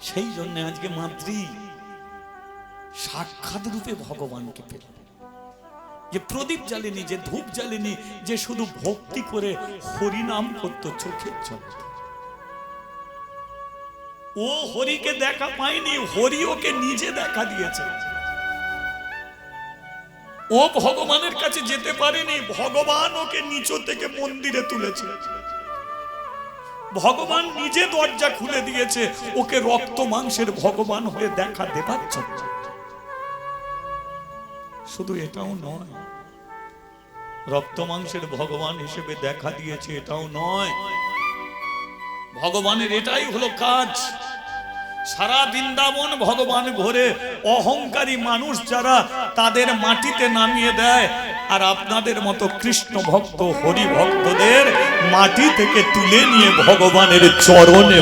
সেই জন্য আজকে মাতৃ সাক্ষাৎ রূপে ভগবানকে পেল। যে প্রদীপ জ্বালেনি, যে ধূপ জ্বালেনি, যে শুধু ভক্তি করে হরিনাম করত চোখের জল, ও হরিকে দেখা পায়নি, হরি ওকে নিজে দেখা দিয়েছে। ও ভগবানের কাছে যেতে পারেনি, ভগবান ওকে নিচু থেকে মন্দিরে তুলেছে। ভগবান নিজে দরজা খুলে দিয়েছে ওকে রক্ত মাংসের ভগবান হয়ে দেখা দেবার জন্য। শুধু এটাও নয়, রক্ত মাংসের ভগবান হিসেবে দেখা দিয়েছে এটাও নয়, ভগবানের এটাই হলো কাজ। সারা বৃন্দাবন ভগবান ঘোরে, অহংকারী মানুষ যারা তাদের মাটিতে নামিয়ে দেয়, আর আপনাদের মতো কৃষ্ণ ভক্ত হরি ভক্তদের মাটি থেকে তুলে নিয়ে ভগবানের চরণে,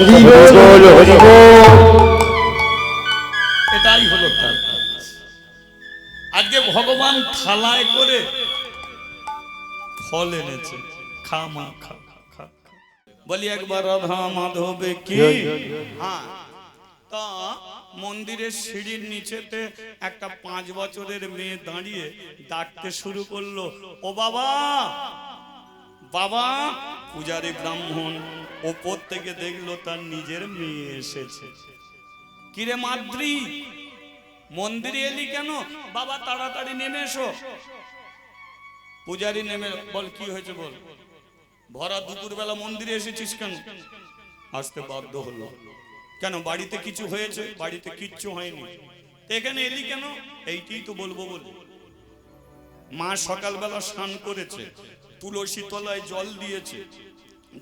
এটাই হলো তার কাজ। আজকে ভগবান থালায় করে ফল এনেছে, খা মা খা খা। বলি একবার রাধা মাধবে কি। হ্যাঁ, তা মন্দিরের সিঁড়ির নিচেতে একটা 5 বছরের মেয়ে দাঁড়িয়ে ডাকতে শুরু করলো, ও বাবা বাবা। পূজারী ব্রাহ্মণ ওপর থেকে দেখলো তার নিজের মেয়ে এসেছে। কিরে মাদ্রি, মন্দিরে এলি কেন? বাবা তাড়াতাড়ি নেমে এসো। পূজারী নেমে বল, কি হয়েছে বল। ভরা দুপুরবেলা মন্দিরে এসেছিস কেন? আসতে বাধ্য হলো। কেন, বাড়িতে কিছু হয়েছে? বাড়িতে কিচ্ছু হয়নি। এখানে এলি কেন? এইটাই তো বলবো বলি। মা সকালবেলা স্নান করেছে, তুলসী তলায় জল দিয়েছে,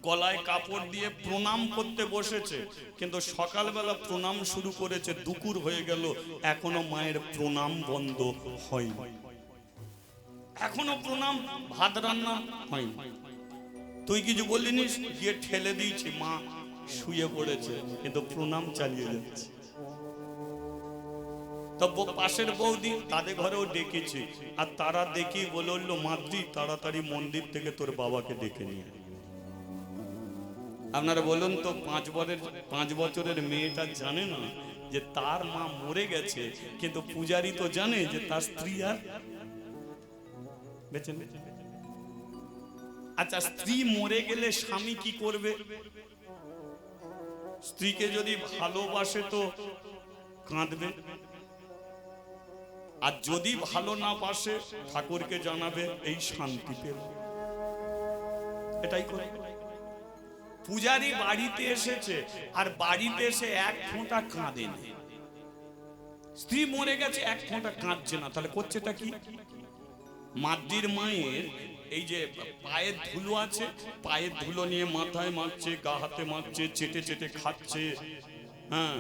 গলায় কাপড় দিয়ে প্রণাম করতে বসেছে, কিন্তু সকালবেলা প্রণাম শুরু করেছে, দুপুর হয়ে গেল, এখনো মায়ের প্রণাম বন্ধ হয়নি। এখনো প্রণাম, ভাত রান্না হয়নি। তুই কিছু বললিনি, গিয়ে ঠেলে দিয়েছি, মা শুয়ে পড়েছে, কিন্তু প্রণাম চালিয়ে যাচ্ছে। তবে পাশের বৌদি, তাদের ঘরেও ডেকেছি, আর তারা দেখি বলল, মাতৃ তাড়াতাড়ি মন্দির থেকে তোর বাবাকে ডেকে নিয়ে। আপনারা বলুন তো, 5 বছরের মেয়েটা জানে না যে তার মা মরে গেছে, কিন্তু পূজারী তো জানে যে তার স্ত্রী আর বেঁচে নেই। আচ্ছা, স্ত্রী মরে গেলে স্বামী কি করবে? স্ত্রীকে যদি ভালোবাসে তো কাঁদবে, আর যদি ভালো না বাসে ঠাকুরকে জানাবে, এই শান্তি পেল। এটাই করে। পূজারী বাড়িতে এসেছে, আর বাড়িতে এসে এক ফোঁটা কাঁদেনি। স্ত্রী মরে গেছে, এক ফোঁটা কাঁদছে না, তাহলে করছেটা কি? মাদ্রির মায়ের এই যে পায়ের ধুলো আছে, পায়ের ধুলো নিয়ে মাথায় মাখছে, গা হাতে মাখছে, চেটে চেটে খাচ্ছে। হ্যাঁ,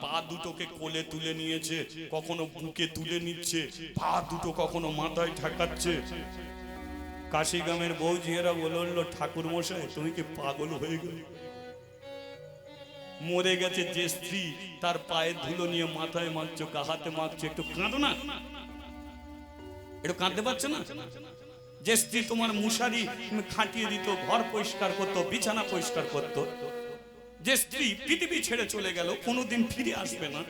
পা দুটোকে কোলে তুলে নিয়েছে, কখনো বুকে তুলে নিচ্ছে, পা দুটো কখনো মাথায় ঠেকাচ্ছে। কাশিগ্রামের বৌঝিয়েরা বলল, ঠাকুর মশাই তুমি কি পাগল হয়ে গেল? মরে গেছে যে স্ত্রী, তার পায়ের ধুলো নিয়ে মাথায় মাখছো, গা হাতে মাখছো, একটু কাঁদো না। একটু কাঁদতে পারছো না? যে স্ত্রী তোমার মুশারি খাটিয়ে দিত, ঘর পরিষ্কার করতো, বিছানা পরিষ্কার করতো, যে স্ত্রী পৃথিবী ছেড়ে চলে গেল, কোনোদিন ফিরে আসবে না,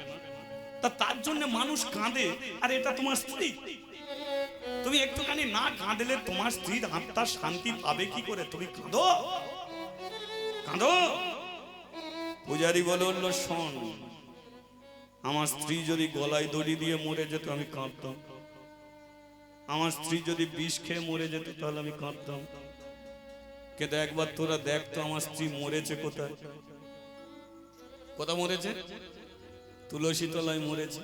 তা তার জন্য মানুষ কাঁদে, আর এটা তোমার স্ত্রী। তুমি একটুখানি না কাঁদলে তোমার স্ত্রীর আত্মার শান্তি পাবে কি করে? তুমি কাঁদো, কাঁদো। পূজারী বলল, শোন, আমার স্ত্রী যদি গলায় দড়ি দিয়ে মরে যেত আমি কাঁদতাম, আমার স্ত্রী যদি বিষ খেয়ে মরে যেত তাহলে আমি কাঁদতাম, কিন্তু একবার তোরা দেখ তো আমার স্ত্রী মরেছে কোথায়। কোথায় মরেছে? তুলসী তলায় মরেছে।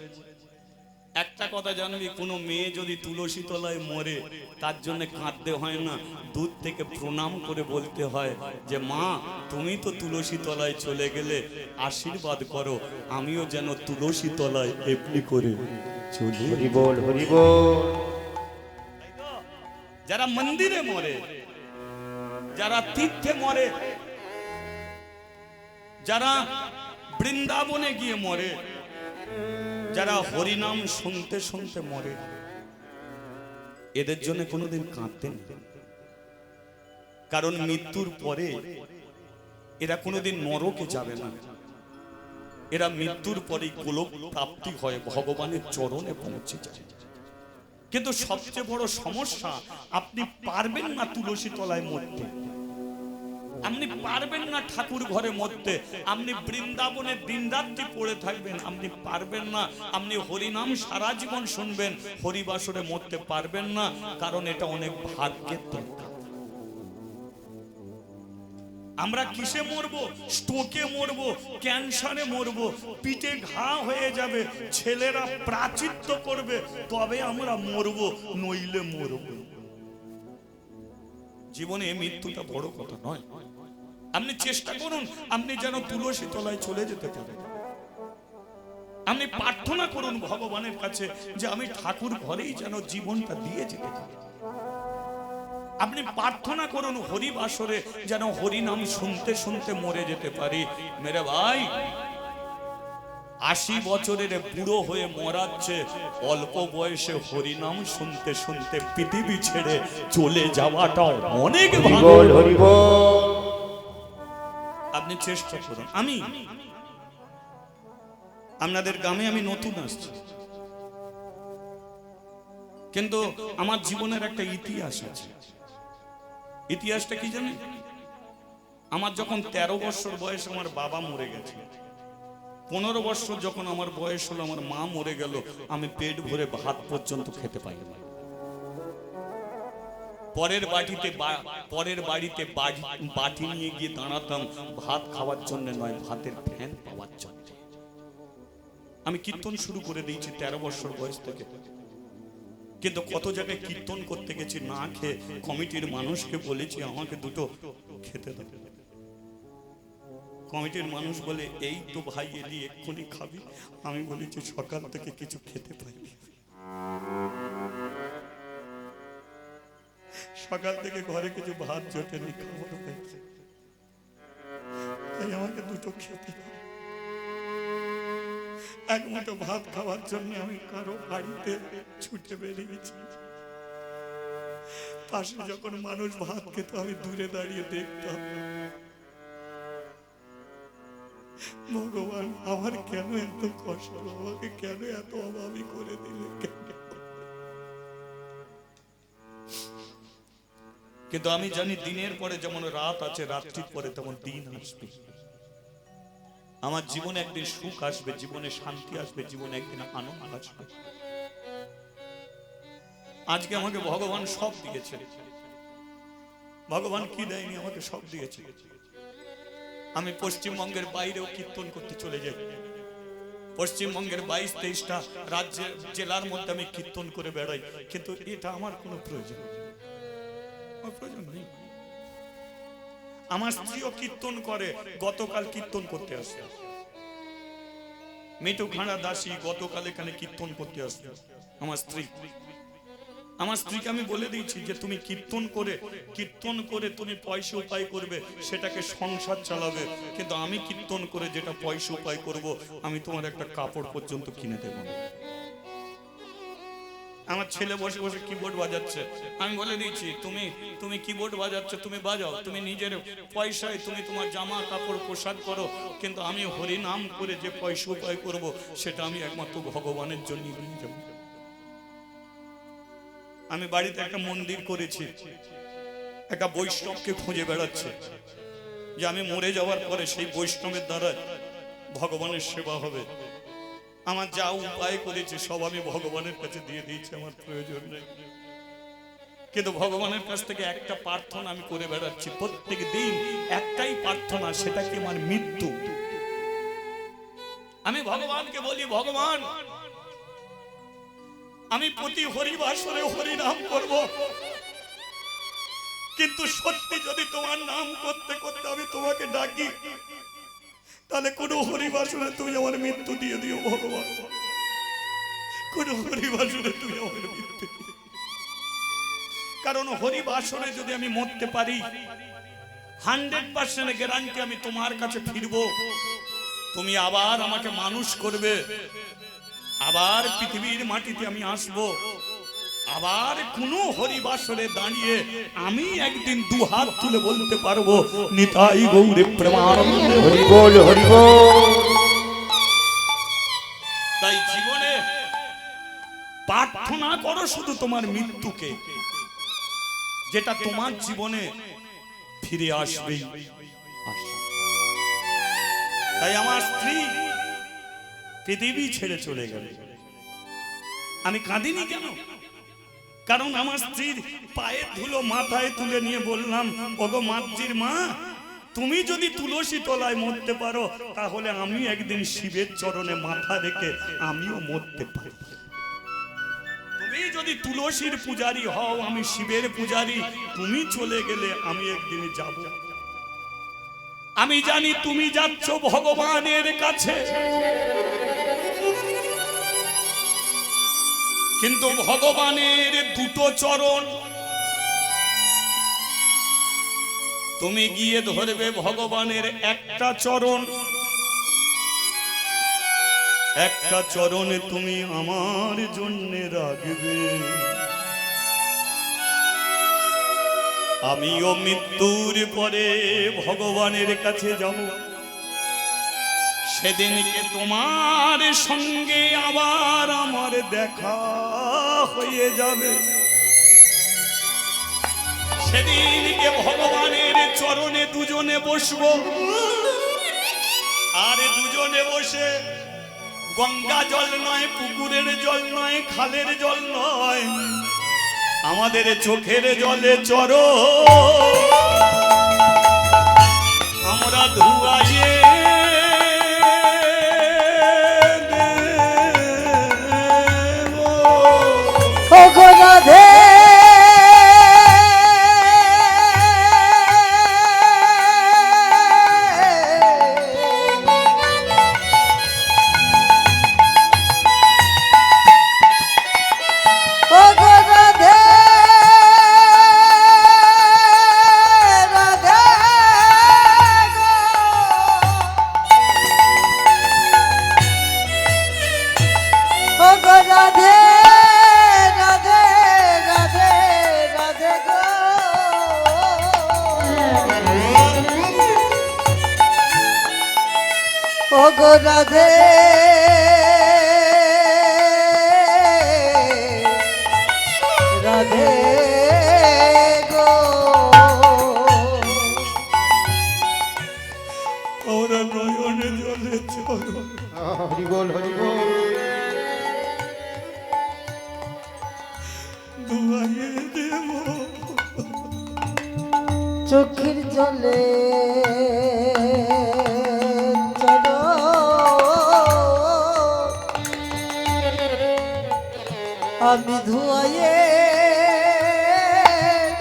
একটা কথা জানবি, কোনো মেয়ে যদি তুলসী তলায় মরে, তার জন্য কাঁদতে হয় না, দূর থেকে প্রণাম করে বলতে হয় যে মা তুমি তো তুলসী তলায় চলে গেলে, আশীর্বাদ করো আমিও যেন তুলসী তলায় এমনি করে চলি। হরি বল, হরি বল। যারা মন্দিরে মরে, যারা তীর্থে মরে, যারা বৃন্দাবনে গিয়ে মরে, যারা হরিনাম শুনতে শুনতে মরে, এদের জন্য কোনোদিন কাঁদতেন, কারণ মৃত্যুর পরে এরা কোনোদিন নরকে যাবে না, এরা মৃত্যুর পরে গোলক প্রাপ্তি হয়, ভগবানের চরণে পৌঁছে যায়। কিন্তু সবচেয়ে বড় সমস্যা, আপনি পারবেন না তুলসী তলায় মরতে, আপনি পারবেন না ঠাকুর ঘরে মরতে, আপনি বৃন্দাবনে দিনরাত্রি পড়ে থাকবেন, আপনি পারবেন না, আপনি হরিনাম সারা জীবন শুনবেন, হরিবাসরে মরতে পারবেন না, কারণ এটা অনেক ভাগ্যের দরকার। আমরা কিসে মরবো? স্ট্রোকে মরবো, ক্যান্সারে মরবো, পিঠে ঘা হয়ে যাবে, ছেলেরা প্রাচিত্য করবে, তবে আমরা মরবো, নইলে মরবো। জীবনে মৃত্যুটা বড় কথা নয়। আপনি চেষ্টা করুন আপনি যেন তুলসী তলায় চলে যেতে পারেন। আপনি প্রার্থনা করুন ভগবানের কাছে যে আমি ঠাকুর ঘরেই যেন জীবনটা দিয়ে যেতে পারি। আপনি প্রার্থনা করুন হরিবাসরে যেন হরিনাম শুনতে শুনতে মরে যেতে পারি। মেরে ভাই, 80 বছরের বুড়ো হয়ে মরাচ্ছে, অল্প বয়সে হরিনাম শুনতে শুনতে পৃথিবী ছেড়ে চলে যাওয়াটাও অনেক ভালো। আপনি চেষ্টা করুন। আমি আপনাদের গ্রামে আমি নতুন আসছি, কিন্তু আমার জীবনের একটা ইতিহাস আছে। ইতিহাসটা কি জানেন? আমার যখন 13 বছর বয়স আমার বাবা মরে গেছে, 15 বছর যখন আমার বয়স হলো আমার মা মরে গেল, আমি পেট ভরে ভাত পর্যন্ত খেতে পাই না। পরের বাড়িতে বাটি নিয়ে গিয়ে দাঁড়াতাম ভাত খাওয়ার জন্য নয়, ভাতের ফ্যান পাওয়ার জন্য। আমি কীর্তন শুরু করে দিয়েছি 13 বছর বয়স থেকে, কিন্তু কত জায়গায় কীর্তন করতে গেছি না খেয়ে, কমিটির মানুষকে বলেছি আমাকে দুটো খেতে দেবে। কমিটির মানুষ বলে এই তো ভাই এলি এক্ষুনি খাবি। আমি বলেছি সকাল থেকে কিছু খেতে পাইনি, সকাল থেকে ঘরে কিছু ভাত জোটেনি, খাবার হয়েছে, তাই আমাকে দুটো খেতে দাও। এক মুঠো ভাত খাওয়ার জন্য আমি কারো বাড়িতে ছুটে বেরিয়েছি। পাশে যখন মানুষ ভাত খেত আমি দূরে দাঁড়িয়ে দেখতাম, ভগবান আমার কেন এত কষ্ট, আমাকে কেন এত অভাবী করে দিলে কেন? কিন্তু আমি জানি দিনের পরে যেমন রাত আছে, রাত্রির পরে তেমন দিন আসবে। আমার জীবনে একদিন সুখ আসবে, জীবনে শান্তি আসবে, জীবনে একদিন আনন্দ আসবে। আজকে আমাকে ভগবান সব দিয়েছে। ভগবান কি দেয়নি? আমাকে সব দিয়েছে। আমি পশ্চিমবঙ্গের বাইরেও কীর্তন করতে চলে যাই। পশ্চিমবঙ্গের 22-23টা রাজ্যের জেলার মধ্যে আমি কীর্তন করে বেড়াই, কিন্তু এটা আমার কোনো প্রয়োজন নেই। আমার স্ত্রীও কীর্তন করে, গতকাল কীর্তন করতে আসে। মিঠু খাঁড়া দাসী গতকাল এখানে কীর্তন করতে আসে। আমার স্ত্রীকে আমি বলে দিয়েছি যে তুমি কীর্তন করে তুমি পয়সা উপায় করবে, সেটাকে সংসার চালাবে, কিন্তু আমি কীর্তন করে যেটা পয়সা উপায় করব, আমি তোমার একটা কাপড় পর্যন্ত কিনে দেব না। আমার ছেলে বসে বসে কিবোর্ড বাজাচ্ছে, আমি বলে দিয়েছি তুমি কিবোর্ড বাজাচ্ছ, তুমি বাজাও, তুমি নিজের পয়সায় তুমি তোমার জামা কাপড় পোশাক করো, কিন্তু আমি হরি নাম করে যে পয়সা উপায় করব, সেটা আমি একমাত্র ভগবানের জন্য নিয়ে যাব। আমি বাড়িতে একটা মন্দির করেছি, একটা বৈষ্ণবকে খুঁজে বেড়াচ্ছে যে আমি মরে যাওয়ার পরে সেই বৈষ্ণবের দ্বারা ভগবানের সেবা হবে। আমার যা উপায় করেছে সব আমি ভগবানের কাছে দিয়ে দিয়েছি, আমার প্রয়োজন নেই। কিন্তু ভগবানের কাছ থেকে একটা প্রার্থনা আমি করে বেড়াচ্ছি প্রত্যেক দিন, একটাই প্রার্থনা, সেটা কি আমার মৃত্যু। আমি ভগবানকে বলি, ভগবান আমি প্রতি হরিবাসরে হরি নাম করব, কিন্তু সত্যি যদি তোমার নাম করতে করতে আমি তোমাকে ডাকি, তাহলে কোন হরিবাসরে তুমি আমার মৃত্যু দিয়ে দিও ভগবান, কোন হরিবাসরে তুমি আমার মৃত্যু দিও। কারণ হরিবাসরে যদি আমি মরতে পারি 100% গ্যারান্টি আমি তোমার কাছে ফিরবো, তুমি আবার আমাকে মানুষ করবে, আবার পৃথিবীর মাটিতে আমি আসব, আবার কোন হরিবাসরে দাঁড়িয়ে আমি একদিন দুহাত তুলে বলতে পারবো নিতাই গৌরে প্রেমানন্দে হরি বল হরি বল। শুধু তোমার মৃত্যুকে, যেটা তোমার জীবনে ফিরে আসবেই। তাই আমার স্ত্রী পৃথিবী ছেড়ে চলে গেল। আমি কাঁদিনি কেন? কারণ আমার স্ত্রীর পায়ের ধুলো মাথায় তুলে নিয়ে বললাম, ওগো মাতৃর মা, তুমি যদি তুলসী তলায় মরতে পারো, তাহলে আমি একদিন শিবের চরণে মাথা রেখে আমিও মরতে পারি। তুমি যদি তুলসীর পূজারী হও, আমি শিবের পূজারী, তুমি চলে গেলে আমি একদিন যাব। আমি জানি তুমি যাচ্ছ ভগবানের কাছে, কিন্তু ভগবানের দুটো চরণ, তুমি গিয়ে ধরবে ভগবানের একটা চরণ, একটা চরণে তুমি আমার জন্য রাখবে। আমিও মৃত্যুর পরে ভগবানের কাছে যাব, সেদিনকে তোমার সঙ্গে আবার আমার দেখা হয়ে যাবে। সেদিনকে ভগবানের চরণে দুজনে বসবো, আর দুজনে বসে গঙ্গা জল নয়, পুকুরের জল নয়, খালের জল নয়, আমাদের চোখের জলে চরো আমরা ধুয়াইয়ে রাধে রাধে রাধে গো, ওরা নয়নে জলে চলো। হরি বল হরি বল। ধুয়াইয়ে দেব চোখের জলে আমি ধুয়াইয়ে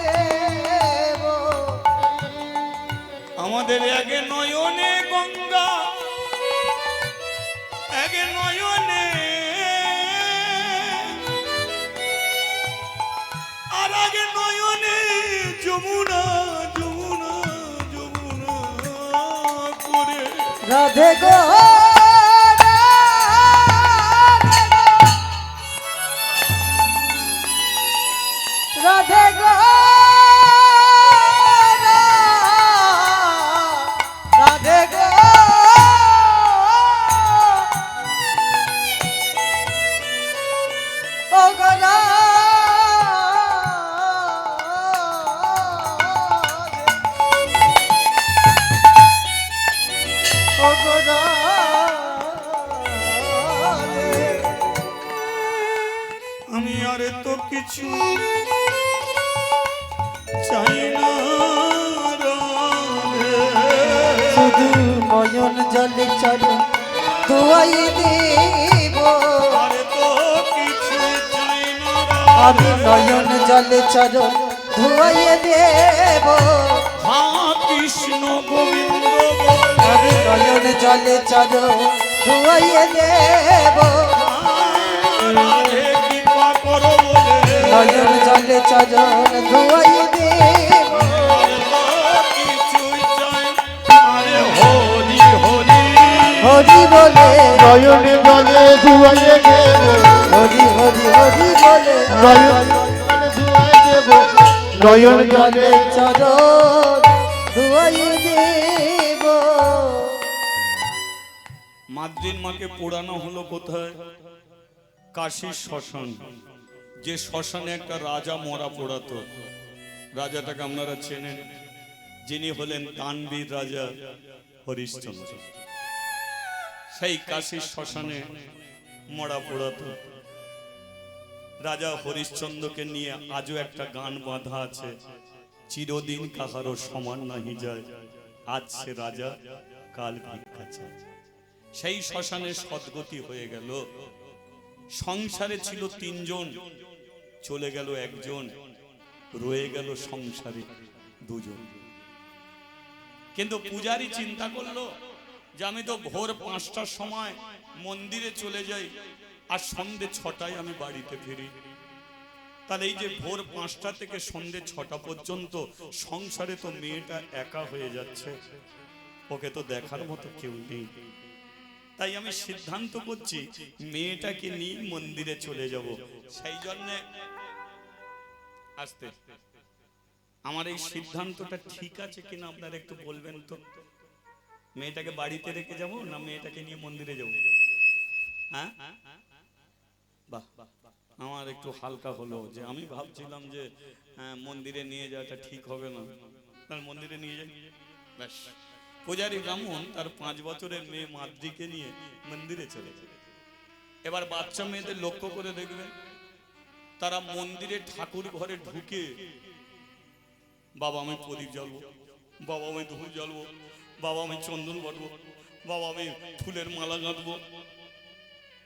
দেব। আমাদের আগে নয়নে গঙ্গা, আগে নয়নে, আর আগে নয়নে যমুনা যমুনা যমুনা করে রাধে গো রাধে গো রাধে গো, ও গো ও গো আমি আর তো কিছু চাই না রাধে, শুধু নয়ন জলে চরণ ধুয়াই দেব। আর তো কিছু চাই না আমি রাধে। নয়ন জলে চরণ ধুয়াই দেব। হ্যাঁ কৃষ্ণ গোবিন্দ আমি নয়ন জলে চরণ ধুয়াই দেব। রাধে কৃপা করো বলে নয়ন জলে চরণ ধুয়াই দেব। কিছুই চাই। আরে হরি হরি হরি বলে নয়নে জলে ধুয়াইয়ে দেব, হরি হরি হরি বলে নয়নে ধুয়াইয়ে দেব, নয়ন জলে চরণ ধুয়াই দেব। মাদ্রির মাকে পোড়ানো হলো কোথায়? কাশীর শ্মশান। যে শ্মশানে একটা রাজা মরা পোড়াতো, রাজাটাকে আপনারা চেনেন, যিনি হলেন দানবীর রাজা হরিশ্চন্দ্র। সেই কাশীর শ্মশানে মরা পোড়াতো রাজা হরিশ্চন্দ্রকে নিয়ে আজও একটা গান বাঁধা আছে, চিরদিন কাহারও সমান নাহি যায়, আজ সে রাজা কাল ভিক্ষা চায়। সেই শ্মশানে সদ্গতি হয়ে গেল। সংসারে ছিল তিনজন, চলে গেল একজন, রয়ে গেল সংসারে দুজন। কিন্তু পূজারী চিন্তা করলো যে আমি তো ভোর 5টার সময় মন্দিরে চলে যাই আর সন্ধে 6টায় আমি বাড়িতে ফিরি, তাহলে এই যে ভোর 5টা থেকে সন্ধে 6টা পর্যন্ত সংসারে তো মেয়েটা একা হয়ে যাচ্ছে, ওকে তো দেখার মতো কেউ নেই। তাই আমি সিদ্ধান্ত করছি মেয়েটাকে নিয়ে মন্দিরে চলে যাব। সেই জন্য আসতে আমার এই সিদ্ধান্তটা ঠিক আছে কিনা আপনারা একটু বলবেন তো। মেয়েটাকে বাড়িতে রেখে যাব না মেয়েটাকে নিয়ে মন্দিরে যাব? হ্যাঁ, বাহ, আমার একটু হালকা হলো। যে আমি ভাবছিলাম যে মন্দিরে নিয়ে যাওয়াটা ঠিক হবে না, তার মন্দিরে নিয়ে যাই ব্যাস। পূজারী ব্রাহ্মণ তার 5 বছরের মেয়ে মাদ্রিকে নিয়ে মন্দিরে চলে যায়। এবার বাচ্চা মেয়েদের লক্ষ্য করে দেখবেন, তারা মন্দিরে ঠাকুর ঘরে ঢুকে বাবা আমি প্রদীপ জ্বালবো, বাবা আমি ধূপ জ্বালবো, বাবা আমি চন্দন বাটবো, বাবা আমি ফুলের মালা গাঁথবো।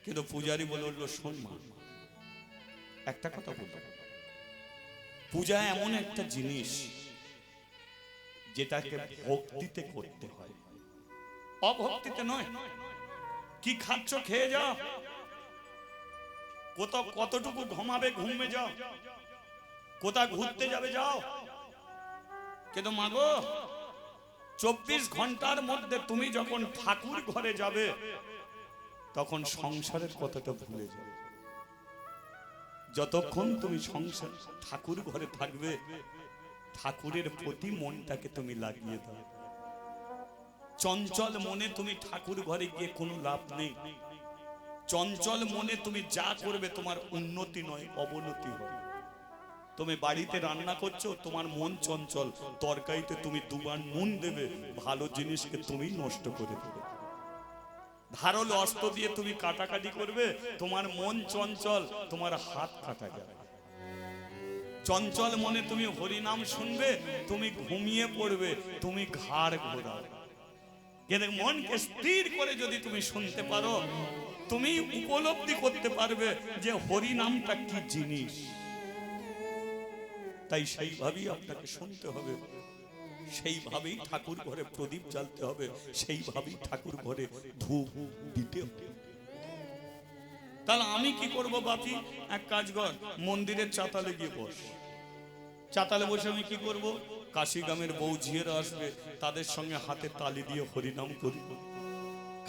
কিন্তু পূজারী বলে উঠলো, শোন মা, একটা কথা বলবো, পূজা এমন একটা জিনিস যেটাকে ভক্তিতে করতে হয়, অভক্তিতে নয়। কি খাচ্ছ খেয়ে যাও, কতটুকু ঘুমাবে ঘুমে যাও, কোথা ঘুরতে যাবে যাও, কিন্তু মাগো 24 ঘন্টার মধ্যে তুমি যখন ঠাকুর ঘরে যাবে তখন সংসারের কথাটা ভুলে যাবে। যতক্ষণ তুমি সংসার ঠাকুর ঘরে থাকবে ঠাকুরের প্রতি মনটাকে তুমি লাগিয়ে দাও। চঞ্চল মনে তুমি ঠাকুর ঘরে গিয়ে কোনো লাভ নেই। চঞ্চল মনে তুমি যা করবে তোমার উন্নতি নয় অবনতি হবে। তুমি বাড়িতে রান্না করছো, তোমার মন চঞ্চল, তরকারিতে তুমি 2 বার নুন দেবে, ভালো জিনিসকে তুমি নষ্ট করে দেবে। ধারালো অস্ত্র দিয়ে তুমি কাটাকাটি করবে, তোমার মন চঞ্চল, তোমার হাত কাটা যাবে। চঞ্চল মনে তুমি হরিনাম শুনবে, তুমি ঘুমিয়ে পড়বে, তুমি ঘাড় ঘোরাবে। কিন্তু মনকে স্থির করে যদি তুমি শুনতে পারো, তুমি উপলব্ধি করতে পারবে যে হরিনামটা কি জিনিস। তাই সেইভাবেই আপনাকে শুনতে হবে, সেইভাবেই ঠাকুর ঘরে প্রদীপ জ্বালতে হবে, সেইভাবেই ঠাকুর ঘরে ধূপ দিতে হবে। তাহলে আমি কি করব বাপি? এক কাজ কর, মন্দিরের চাতালে গিয়ে বস। চাতালে বসে আমি কি করব? কাশি গ্রামের বউ ঝিয়েরা আসবে, তাদের সঙ্গে হাতে তালি দিয়ে হরিনাম করি।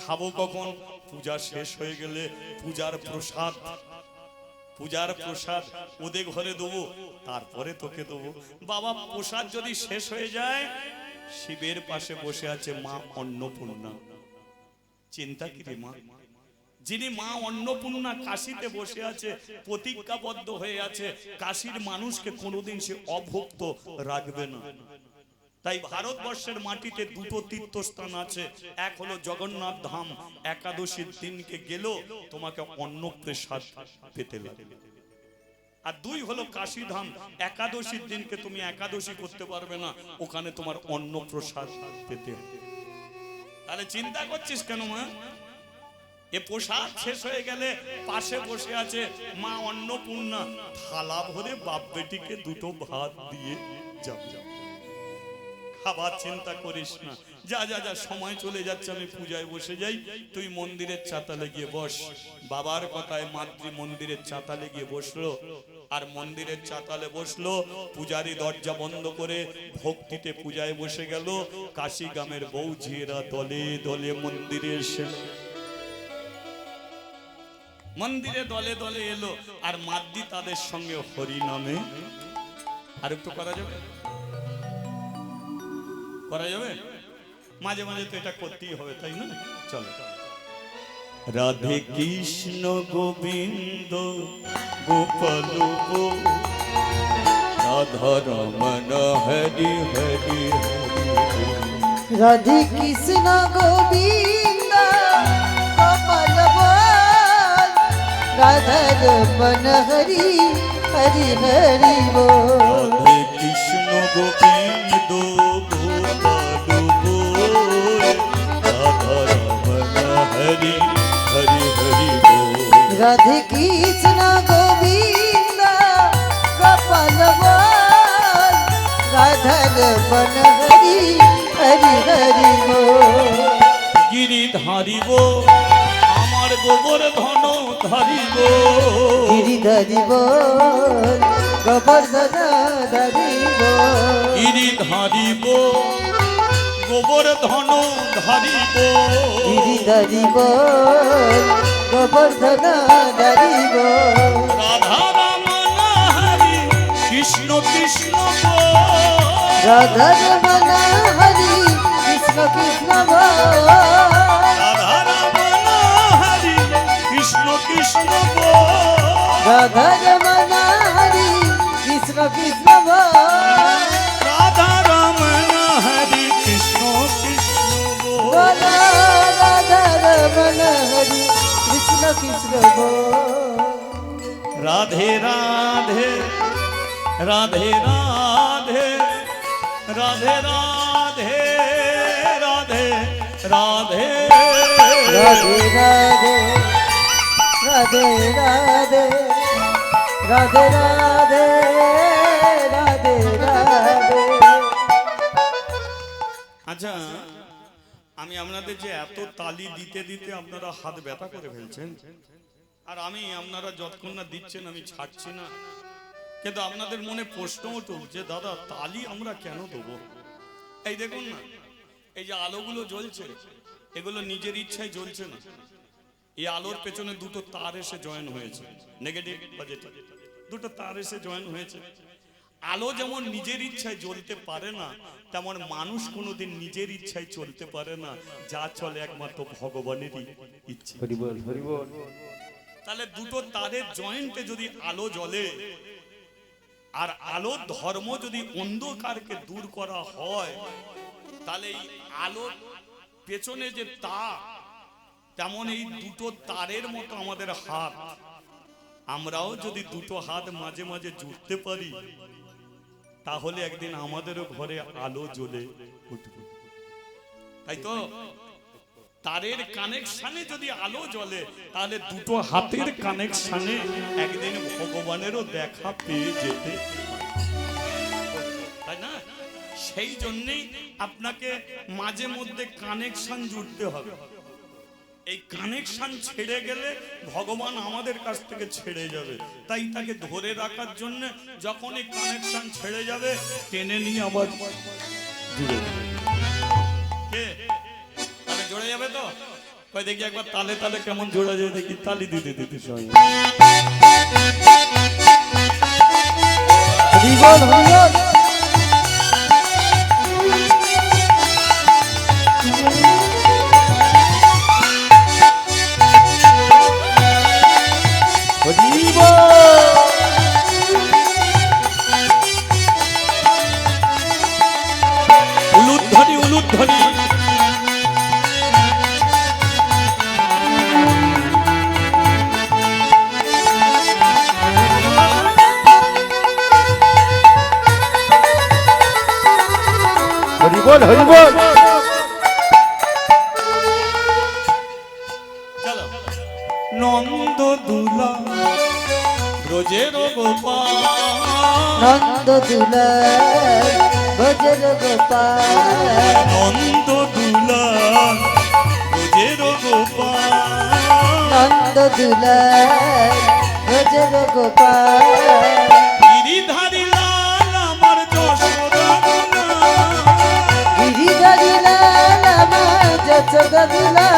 খাবো কখন? পূজা শেষ হয়ে গেলে পূজার প্রসাদ, পূজার প্রসাদ ওদের ঘরে দেবো, তারপরে তোকে দেবো। বাবা প্রসাদ যদি শেষ হয়ে যায়, শিবের পাশে বসে আছে মা অন্নপূর্ণা। চিন্তা কি রে মা, যিনি মা অন্নপূর্ণা কাশীতে বসে আছে, প্রতিজ্ঞাবদ্ধ হয়ে আছে, কাশীর মানুষকে কোনোদিন সে অভুক্ত রাখবে না। তাই ভারতবর্ষের মাটিতে 2টো তীর্থস্থান আছে, এক হলো জগন্নাথ ধাম, একাদশীর দিনকে গেলেও তোমাকে অন্নপ্রসাদ পেতে লাগবে। আর 2 হলো কাশী ধাম, একাদশীর দিনকে তুমি একাদশী করতে পারবে না, ওখানে তোমার অন্নপ্রসাদ পেতে হবে। তাহলে চিন্তা করছিস কেন মা? এ প্রসাদ শেষ হয়ে গেলে পাশে বসে আছে মা অন্নপূর্ণা, থালা ভরে বাপ বেটিকে 2টো ভাত দিয়ে যাবে। খাবার চিন্তা করিস না, যা যা যা, সময় চলে যাচ্ছে, আমি পূজায় বসে যাই, তুই মন্দিরের চাতালে গিয়ে বস। বাবার কথায় মাতৃ মন্দিরের চাতালে গিয়ে বসলো, আর মন্দিরের চাতালে বসলো, পূজারি দরজা বন্ধ করে ভক্তিতে পূজায় বসে গেল। কাশী গ্রামের বউ ঝিয়েরা দলে দলে মন্দিরে এসে, মন্দিরে দলে দলে এলো, আর মাদ্রি তাদের সঙ্গে হরি নামে। আর একটু করা যাবে? করা যাবে? মাঝে মাঝে তো এটা করতেই হবে, তাই না? চলো রাধে কৃষ্ণ গোবিন্দ গোপাল গো রাধা রমন হরি হরি হরি। রাধে কৃষ্ণ গোবিন্দ গোপাল বল রাধা রমন হরি হরি হরি বল। রাধে কৃষ্ণ গোবিন্দ গোপাল গো রাধা রমন হরি হরি হরি বল। রাধে কৃষ্ণ গোবিন্দ গোপাল বল রাধা রমন হরি হরি হরি বল। গিরি ধারিব আমার গোবর ধন ধারিব গিরি ধরিব গোবর্ধন ধরিব। গিরি ধারিব গোবর ধন ধারিব গিরি ধরিব গোবর্ধন ধরিব। রাধা রমন হরি কৃষ্ণ কৃষ্ণ গো। রাধা রমন হরি কৃষ্ণ কৃষ্ণ বল। রাধা রমন হরি কৃষ্ণ কৃষ্ণ গো। রাধা রমন হরি কৃষ্ণ কৃষ্ণ বল। রাধা রমন হরি কৃষ্ণ কৃষ্ণ গো। বল রাধা রমন হরি কৃষ্ণ কৃষ্ণ বল। রাধে রাধে রাধে রাধে রাধে রাধে রাধে রাধে রাধে রাধে রাধে রাধে রাধে রাধে রাধে রাধে। আচ্ছা, আমি আপনাদের যে এত তালি দিতে দিতে আপনারা হাত ব্যথা করে ফেলছেন, আর আমি আপনারা যতক্ষণ না দিচ্ছেন আমি ছাড়ছি না, কিন্তু আপনাদের মনে প্রশ্ন উঠুক যে দাদা তালি আমরা কেন দেবো? এই দেখুন না, এই যে আলোগুলো জ্বলছে এগুলো নিজের ইচ্ছায় জ্বলছে না। এই আলোর পেছনে দুটো তার এসে জয়েন হয়েছে, নেগেটিভ পজিটিভ দুটো তার এসে জয়েন হয়েছে। আলো যেমন নিজের ইচ্ছায় জ্বলতে পারে না, তেমন মানুষ কোনোদিন নিজের ইচ্ছায় চলতে পারে না। যা চলে একমাত্র ভগবানেরই ইচ্ছে। হরি বল হরি বল। তাহলে দুটো তারের জয়েন্টে যদি আলো জ্বলে, আর আলোর ধর্ম যদি অন্ধকারকে দূর করা হয়, তাহলে এই আলোর পেছনে যে তার, তেমন এই দুটো তারের মতো আমাদের হাত। আমরাও যদি দুটো হাত মাঝে মাঝে জুড়তে পারি, তাহলে একদিন আমাদেরও ঘরে আলো জ্বলে উঠবে। তাই তো তারের কানেকশনে যদি আলো জ্বলে, তাহলে দুটো হাতের কানেকশনে একদিন ভগবানেরও দেখা পেয়ে যেতে, তাই না? সেই জন্যই আপনাকে মাঝে মধ্যে কানেকশন জুড়তে হবে। এই কানেকশন ছেড়ে গেলে ভগবান আমাদের কাছ থেকে ছেড়ে যাবে। তাই তাকে ধরে রাখার জন্য যখন এই কানেকশন ছেড়ে যাবে, টেনে নিয়ে আবার জুড়ে দেবে। কে তাহলে জুড়ে যাবে তো? কই দেখি একবার তালে তালে কেমন জোড়া যায়, দেখি তালি দিতে দিতে সবাই। হরি বল হরি বল। হরি বল। উলুধ্বনি উলুধ্বনি। হরি বল হরি বল। চলো। নন্দ দুলা ব্রজের গোপাল, নন্দ দুলাল ভজর গোপাল। নন্দ দুলা ব্রজের গোপাল, নন্দ দুলাল ভজর গোপাল। গিরিধারী লাল আমার যশোদা দুলাল, গিরিধারী লাল আমার যশোদা দুলাল।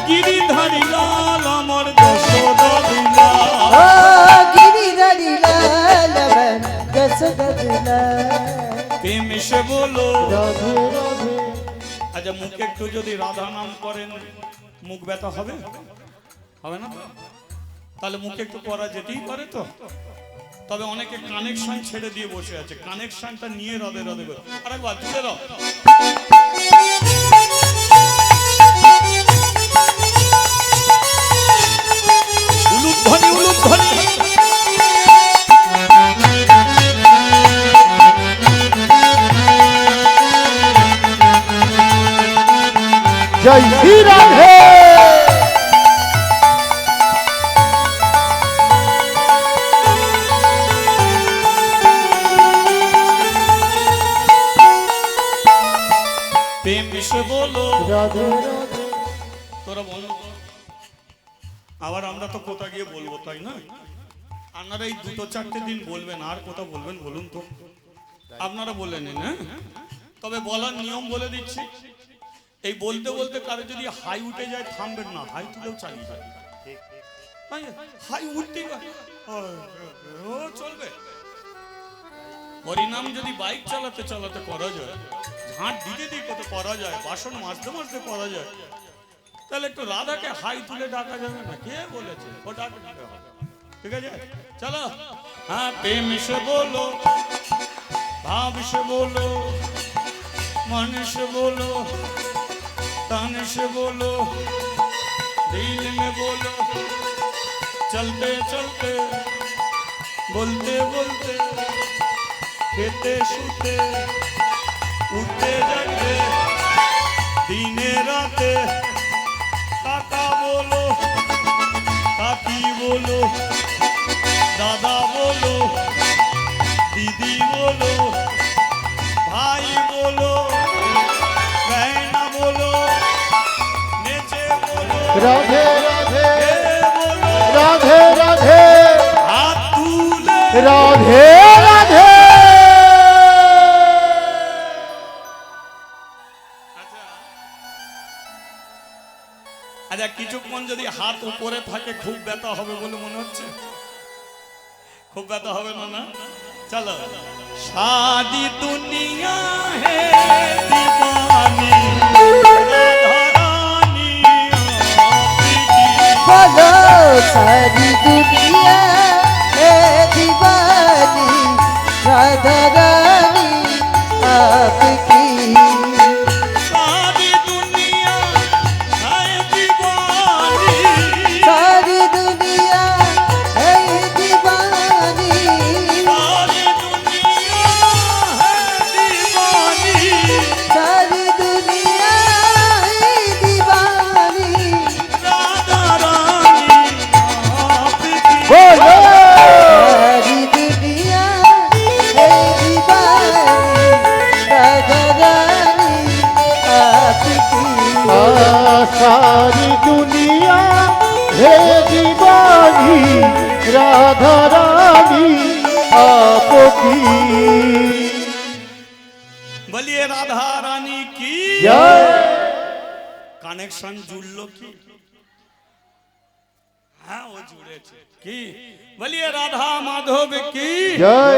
গিরিধারী লাল আমার যশোদা দুলাল। ও গিরিধারী লাল আমার যশোদা দুলাল। প্রেম সে বলো। রাধে রাধে। আচ্ছা, মুখে একটু যদি রাধা নাম করেন মুখ ব্যথা হবে? হবে না? তাহলে মুখে একটু করা যেতেই পারে তো। তবে অনেকে কানেকশন ছেড়ে দিয়ে বসে আছে, কানেকশনটা নিয়ে রদে রদে করে আরেকবার জুড়ে দাও। উলুধ্বনি উলুধ্বনি। জয় শ্রী রাধে। প্রেম এসে বলো রাধে রাধে। তোরা বলো। আবার আমরা তো কোথা গিয়ে বলবো, তাই না? আপনারা এই দুটো চারটে দিন বলবেন, আর কোথা বলবেন বলুন তো? আপনারা বলে নিন। হ্যাঁ, তবে বলার নিয়ম বলে দিচ্ছি। এই বলতে বলতে কারো যদি হাই উঠে যায় থামবেন না, হাই তুলেও চালিয়ে যাবে। হাই উঠতেই ও চলবে। হরিনাম যদি বাইক চালাতে চালাতে করা যায়, ঝাঁট দিতে দিতে কত করা যায়, বাসন মাজতে মাজতে করা যায়, তাহলে একটু রাধাকে হাই তুলে ডাকা যাবে না? কে বলেছে? ও ডাকা দিতে হবে। ঠিক আছে, চলো। হ্যাঁ, প্রেম সে বলো, ভাব সে বলো, मन से बोलो, तन से बोलो, दिल में बोलो, चलते चलते, बोलते बोलते, खेते शुते, उठते जागते, दिने राते, काका बोलो, काकी बोलो, दादा बोलो, दीदी बोलो, भाई बोलो, बहना बोलो, नेचे बोलो, राधे राधे ये बोलो, राधे राधे हाथ तूले, राधे राधे। আচ্ছা কিছুক্ষণ যদি হাত উপরে থাকে খুব ব্যথা হবে বলে মনে হচ্ছে? খুব ব্যথা হবে না? না, চলো। शादी दुनिया है दीवानी, राधा रानी आपकी। बोलो सारी दुनिया है दीवानी, राधा रानी आपकी। सारी दुनिया है दीवानी, सारी दुनिया है दीवानी, सारी दुनिया है दीवानी, सारी दुनिया है दीवानी, राधा रानी आपकी। बोलो सारी दुनिया है दीवानी, राधा रानी आपकी। सारी दुनिया है दीवानी, राधा रानी आपकी। বলিয়ে রাধা রানী কি जय কানেকশন জুড়লো কি? হ্যাঁ, ও জুড়েছে কি? বলিয়ে রাধা মাধব কি जय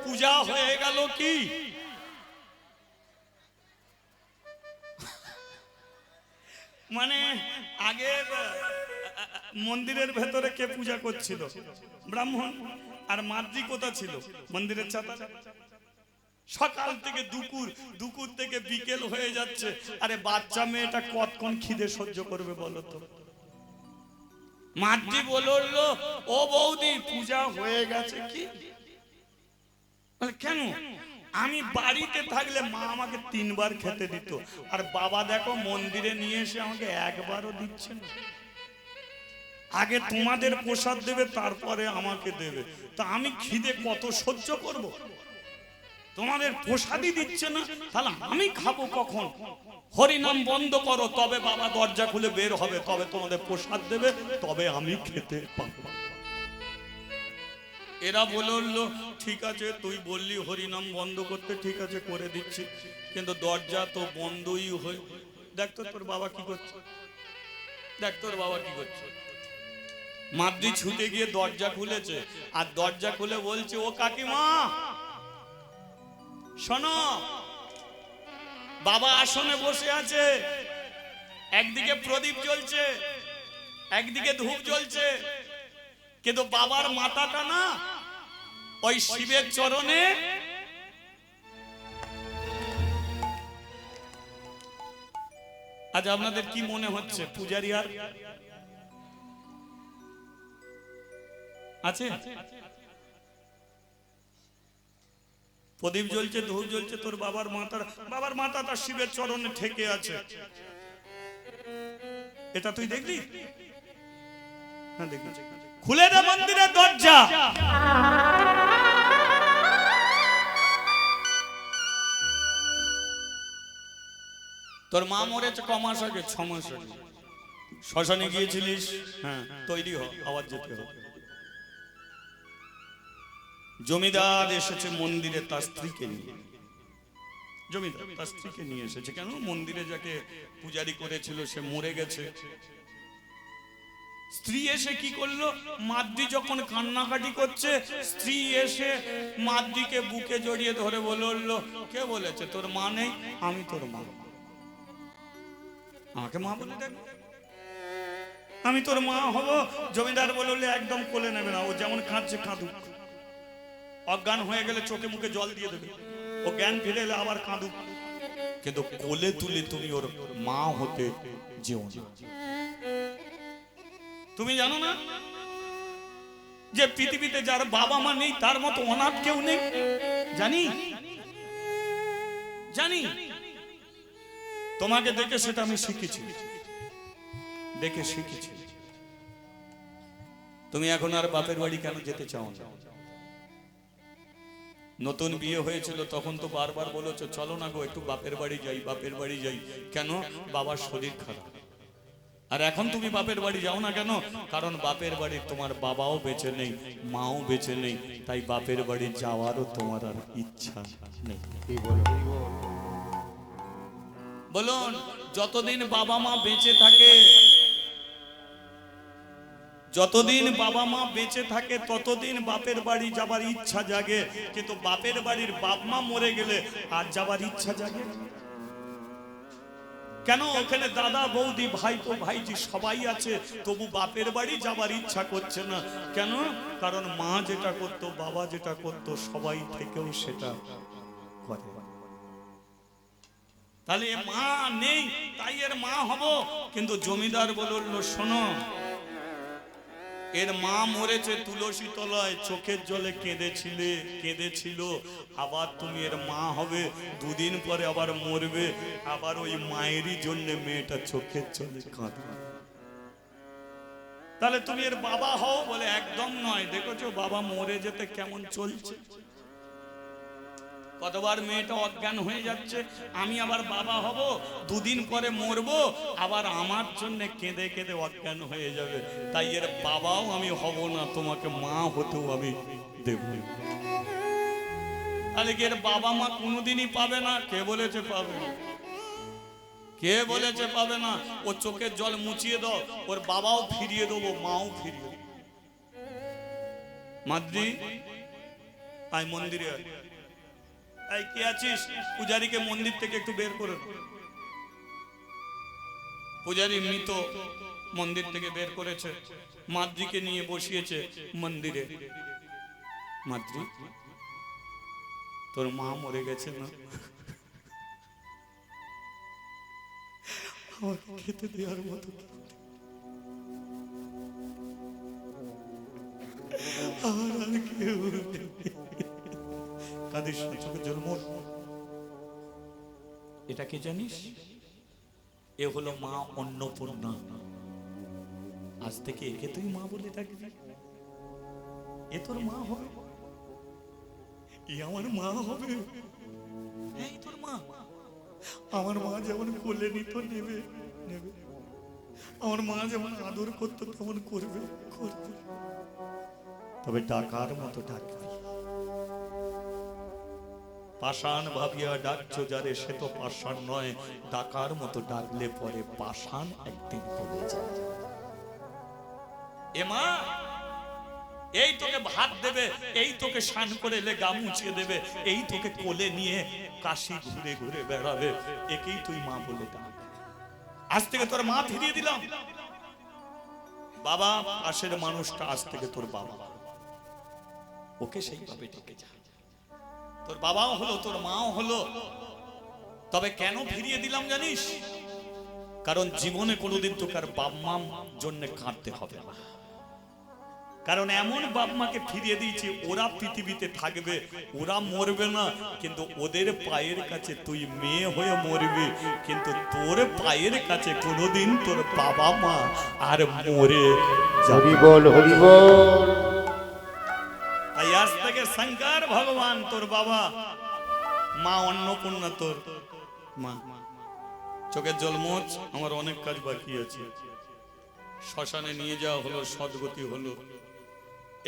পূজা হয়ে গেল কি? মানে আগে মন্দিরের ভেতরে কে পূজা করছিল? ব্রাহ্মণ। আর মাদ্রি কোথা ছিল? মন্দিরের ছাতা। সকাল থেকে দুপুর, দুপুর থেকে বিকেল হয়ে যাচ্ছে। আরে বাচ্চা মেয়েটা কতক্ষণ খিদে সহ্য করবে বলো তো? মাদ্রি বললো, ও বৌদি পূজা হয়ে গেছে কি? বলে, কেন? আমি বাড়িতে থাকলে মা আমাকে 3 বার খেতে দিত, আর বাবা দেখো মন্দিরে নিয়ে এসে আমাকে একবারও দিচ্ছে না। আগে তোমাদের প্রসাদ দেবে, তারপরে আমাকে দেবে। তা আমি খিদে কত সহ্য করব? তোমাদের প্রসাদই দিচ্ছে না, তাহলে আমি খাবো কখন? হরিনাম বন্ধ করো, তবে বাবা দরজা খুলে বের হবে, তবে তোমাদের প্রসাদ দেবে, তবে আমি খেতে পাবো। এরা বললো, ঠিক আছে তুই বললি হরিনাম বন্ধ করতে, ঠিক আছে করে দিচ্ছি, কিন্তু দরজা তো বন্ধই হয়ে। দেখ তো তোর বাবা কি করছে, দেখ তোর বাবা কি করছে। মাদ্রি ছুটে গিয়ে দরজা খুলেছে, আর দরজা খুলে বলছে, ও কাকিমা শোনো, বাবা আসনে বসে আছে, একদিকে প্রদীপ জ্বলছে, একদিকে ধূপ জ্বলছে, কিন্তু বাবার মাথাটা না ওই শিবের চরণে। আজ আপনাদের কি মনে হচ্ছে পূজারি আর আছে? প্রদীপ জ্বলছে, ধূপ জ্বলছে, তোর বাবার মাথাটা শিবের চরণে ঠেকে আছে। এটা তুই দেখলি? হ্যাঁ দেখলি। খুলে দে মন্দিরের দরজা। তোর মা মরেছে ক মাস আগে? 6 মাস আগে। শ্মশানে গিয়েছিলিস? হ্যাঁ, তৈরি হ, আবার যেতে হবে। জমিদার এসেছে মন্দিরে তার স্ত্রীকে নিয়ে। জমিদার তার স্ত্রীকে নিয়ে এসেছে কেন? মন্দিরে যাকে পূজারি করেছিল সে মরে গেছে। স্ত্রী এসে কি করলো? মাদ্রি যখন কান্নাকাটি করছে, স্ত্রী এসে মাদ্রিকে বুকে জড়িয়ে ধরে বলল, কে বলেছে তোর মা নেই? আমি তোর মা। আমাকে মা বলে দেখ, আমি তোর মা হব। জমিদার বললে একদম কোলে নেবে না, ও যেমন কাঁদছে কাঁদুক। অজ্ঞান হয়ে গেলে চোখে মুখে জল দিয়ে দেবে, ও জ্ঞান ফিরে এলে আবার কাঁদুক, কিন্তু কোলে তুলে তুমি ওর মা হতে যেও না। তুমি জানো না যে পৃথিবীতে যার বাবা মা নেই তার মতো অনাথ কেউ নেই? জানি জানি। তোমাকে দেখে সেটা আমি শিখেছি, দেখে শিখেছি। তুমি এখন আর বাপের বাড়ি কেন যেতে চাও না? নতুন বিয়ে হয়েছিল তখন তো বারবার বলেছো চলো না গো একটু বাপের বাড়ি যাই, বাপের বাড়ি যাই। কেন? বাবার শরীর খারাপ। আর এখন তুমি বাপের বাড়ি যাও না কেন? কারণ বাপের বাড়ি তোমার বাবাও বেঁচে নেই, মাও বেঁচে নেই, তাই বাপের বাড়ি যাওয়ারও তোমার আর ইচ্ছা নেই। বলুন, যতদিন বাবা মা বেঁচে থাকে, যতদিন বাবা মা বেঁচে থাকে ততদিন বাপের বাড়ি যাবার ইচ্ছা জাগে, কিন্তু বাপের বাড়ির বাপ মা মরে গেলে আর যাবার ইচ্ছা জাগে কেন? ওখানে দাদা বৌদি ভাইপো ভাইজি সবাই আছে, তবু বাপের বাড়ি যাবার ইচ্ছা করছে না। কেন? কারণ মা যেটা করতো, বাবা যেটা করতো, সবাই থেকেও সেটা করে। তাহলে মা নেই তাই এর মা হব। কিন্তু জমিদার বলল শোনো, এর মা মরেছে তুলসী তলায়, চোখের জলে কেঁদেছিল, আবার তুমি এর মা হবে, দুদিন পরে আবার মরবে, আবার ওই মায়েরই জন্য মেয়েটা চোখের জলে কাঁদবে। তাহলে তুমি এর বাবা হও? বলে একদম নয়। দেখেছো বাবা মরে যেতে কেমন চলছে, কতবার মেয়েটা অজ্ঞান হয়ে যাচ্ছে। আমি আবার বাবা হব, দুদিন পরে মরবো, আবার আমার জন্য কেঁদে কেঁদে অজ্ঞান হয়ে যাবে। তাই এর বাবাও আমি হব না, তোমাকে মা হতেও আমি দেব। তাহলে কি এর বাবা মা কোনোদিনই পাবে না? কে বলেছে পাবে না? কে বলেছে পাবে না? ও চোখের জল মুছিয়ে দাও, ওর বাবাও ফিরিয়ে দেবো, মাও ফিরিয়ে দেবো। মাদ্রি আয় মন্দিরে আয়। এই কি আছিস? পূজারীকে মন্দির থেকে একটু বের করে। পূজারী মৃত মন্দির থেকে বের করেছে, মাদ্রিকে নিয়ে বসিয়েছে মন্দিরে। মাদ্রি, তোর মা মরে গেছে না? আমার খেতে দেওয়ার মতো আর কেউ নেই। কাঁদিস না, চোখে জল মোর। এটা কে জানিস? এ হলো মা অন্নপূর্ণা। আজ থেকে একে তুই মা বলে ডাকবি। এ তোর মা হবে, এ আমার মা হবে। এই তোর মা। আমার মা যেমন কোলে নিত নেবে নেবে, আমার মা যেমন আদর করতো তেমন করবে করবে, তবে ডাকার মতো ডাকবে। পাষাণ ভাবিয়া ডাকছো যারে, সে তো পাষাণ নয়। ডাকার মতো ডাকলে পরে পাষাণ একদিন বলে যায়। এ মা, এই তোকে ভাত দেবে, এই তোকে স্নান করে এলে গা মুছিয়ে দেবে, এই তোকে কোলে নিয়ে কাশি ঘুরে ঘুরে বেড়াবে, একেই তুই মা বলে ডাক। আজ থেকে তোর মা ফিরিয়ে দিলাম। বাবা পাশের মানুষটা আজ থেকে তোর বাবা, ওকে সেইভাবে ডেকে যা। তোর বাবাও হলো, তোর মাও হলো। তবে কেন ফিরিয়ে দিলাম জানিস? কারণ জীবনে কোনোদিন তোকে আর বাপ মার জন্য কাঁদতে হবে না। কারণ এমন বাপ মাকে ফিরিয়ে দিয়েছি, ওরা পৃথিবীতে থাকবে, ওরা মরবে না, কিন্তু ওদের পায়ের কাছে তুই মেয়ে হয়ে মরবি, কিন্তু তোর পায়ের কাছে কোনোদিন তোর বাবা মা আর মরে যাবে। হরি বল, হরি বল। তাই আজ থেকে শঙ্কর ভগবান তোর বাবা, মা অন্নপূর্ণা তোর মা। চোখের জল মোচ, আমার অনেক কাজ বাকি আছে। শ্মশানে নিয়ে যাওয়া হলো, সদ্গতি হলো।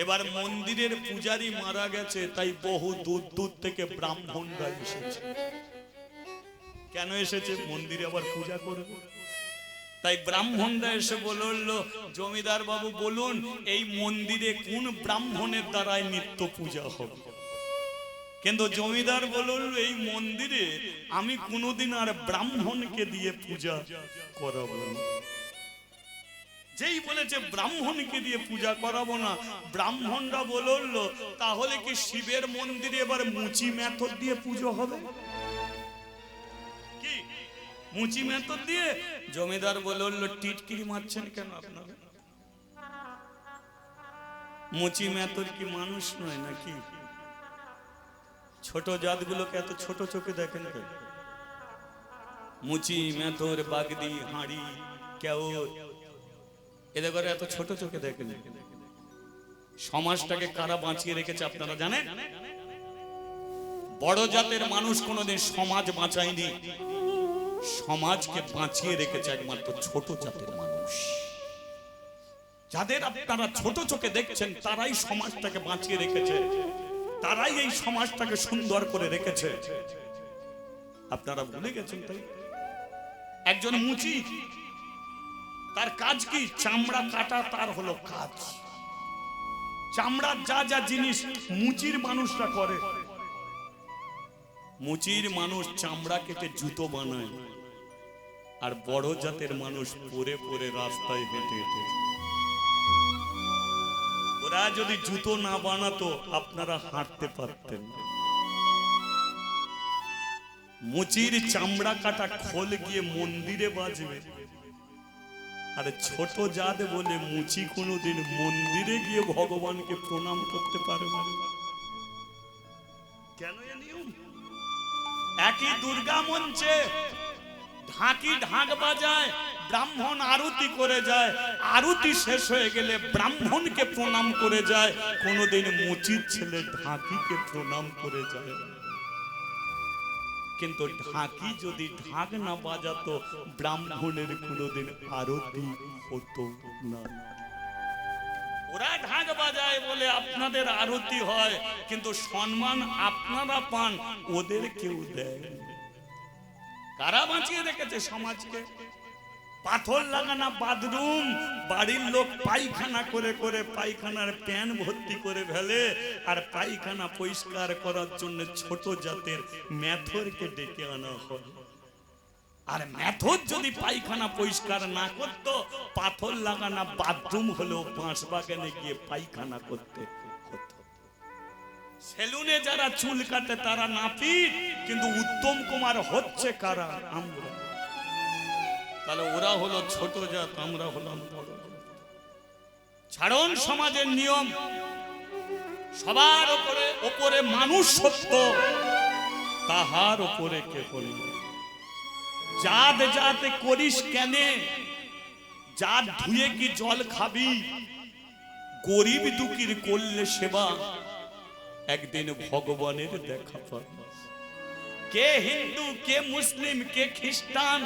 এবার মন্দিরের পূজারি মারা গেছে, তাই বহু দূর দূর থেকে ব্রাহ্মণরা এসেছে। কেন এসেছে? মন্দিরে আবার পূজা করবে। তাই ব্রাহ্মণরা এসে বলল, জমিদার বাবু বলুন এই মন্দিরে কোন ব্রাহ্মণের দ্বারাই নিত্য পূজা হবে? কিন্তু জমিদার বলল, এই মন্দিরে আমি কোনোদিন আর ব্রাহ্মণকে দিয়ে পূজা করাবো না। যেই বলেছে ব্রাহ্মণকে দিয়ে পূজা করাবো না, ব্রাহ্মণরা বলল, তাহলে কি শিবের মন্দিরে এবার মুচি মেথর দিয়ে পুজো হবে? কি মুচি মেথর দিয়ে? জমিদার বলল, টিটকিরি মারছেন কেন আপনারা? মুচি মেথর কি মানুষ নয় নাকি? ছোট জাতগুলোকে এত ছোট চোখে দেখেন কেন? মুচি মেথর, বাগদি, হাঁড়ি, কেওর, এদের করে এত ছোট চোখে দেখেন। সমাজটাকে কারা বাঁচিয়ে রেখেছে আপনারা জানেন? বড় জাতের মানুষ কোনোদিন সমাজ বাঁচায়নি, সমাজকে বাঁচিয়ে রেখেছে একমাত্র ছোট জাতের মানুষ। যাদের আপনারা ছোট চোখে দেখছেন তারাই সমাজটাকে বাঁচিয়ে রেখেছে, তারাই এই সমাজটাকে সুন্দর করে রেখেছে। আপনারা ভুলে গেছেন। তাই একজন মুচি, তার কাজ কি? চামড়া কাটা তার হলো কাজ। চামড়ার যা যা জিনিস মুচির মানুষরা করে। মুচির মানুষ চামড়া কেটে জুতো বানায়, আর বড় জাতের মানুষ পরে পরে রাস্তায় হেঁটে হেঁটে। ওরা যদি জুতো না বানাতো আপনারা হাঁটতে পারতেন। মুচির চামড়া কাটা খোল গিয়ে মন্দিরে বাজবে, আর ছোট জাত বলে মুচি কোনোদিন মন্দিরে গিয়ে ভগবানকে প্রণাম করতে পারে না। কেন এ নিয়ম? একই দুর্গা মঞ্চে ঢাকি ঢাক বাজায়, ব্রাহ্মণ আরতি করে যায়, আরতি শেষ হয়ে গেলে ব্রাহ্মণকে প্রণাম করে যায়, কোনোদিন মুচির ছেলে ঢাকিকে প্রণাম করে যায়। কিন্তু ঢাকি যদি ঢাক না বাজাতো, ব্রাহ্মণের কোনোদিন আরতি হতো না। ওরা ঢাক বাজায় বলে আপনাদের আরতি হয়, কিন্তু সম্মান আপনারা পান, ওদের কেউ দেয়। কারা বাঁচিয়ে রেখেছে সমাজকে? পাথর লাগানা বাথরুম, বাড়ির লোক পায়খানা করে করে পায়খানার প্যান ভর্তি করে ফেলে, আর পায়খানা পরিষ্কার করার জন্য ছোট জাতের মেথরকে ডেকে আনা হয়। আর মেথর যদি পায়খানা পরিষ্কার না করত, পাথর লাগানা বাথরুম হলেও বাঁশ বাগানে গিয়ে পায়খানা করতে হতো। সেলুনে যারা চুল কাটে তারা নাপিত, কিন্তু উত্তম কুমার হচ্ছে কারা? আমরা। তাহলে ওরা হলো ছোট জাত, আমরা হলাম বড় জাত। ছাড়ন সমাজের নিয়ম, সবার উপরে মানুষ সত্য, তাহার উপরে কে হল। জাত জাত করিস কেনে? জাত ধুয়ে কি জল খাবি? গরিব দুঃখীর করলে সেবা, একদিন ভগবানের দেখা পাবি। কে হিন্দু, কে মুসলিম, কে খ্রিস্টান,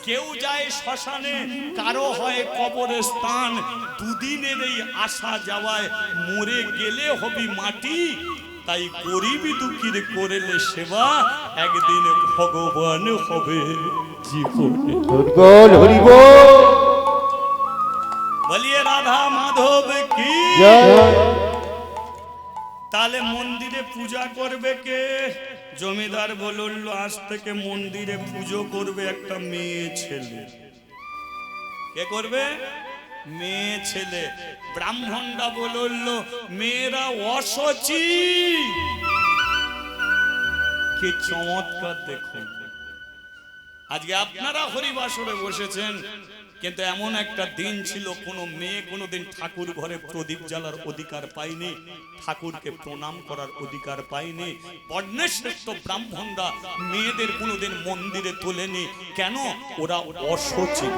কেউ যায় শ্মশানে, কারো হয় কবরস্থান। দুদিনের এই আসা যাওয়ায় মরে গেলে হবি মাটি, তাই গরিব দুঃখীর করলে সেবা, একদিন ভগবান হবে জীবনে। বল, হরি বল। বলিয়ে রাধা মাধব কি? জয়। তাহলে মন্দিরে পূজা করবে কে? জমিদার বলল আজ থেকে মন্দিরে পুজো করবে একটা মেয়ে ছেলে। কে করবে? মেয়ে ছেলে। ব্রাহ্মণরা বলল মেয়েরা অসচি। কি চমৎকার দেখুন, আজকে আপনারা হরিবাসরে বসেছেন, কিন্তু এমন একটা দিন ছিল কোনো মেয়ে কোনোদিন ঠাকুর ঘরে প্রদীপ জ্বালার অধিকার পায়নি, ঠাকুরকে প্রণাম করার অধিকার পায়নি। বর্ণশ্রেষ্ঠ ব্রাহ্মণরা মেয়েদের কোনোদিন মন্দিরে তোলেনি। কেন? ওরা অসচি।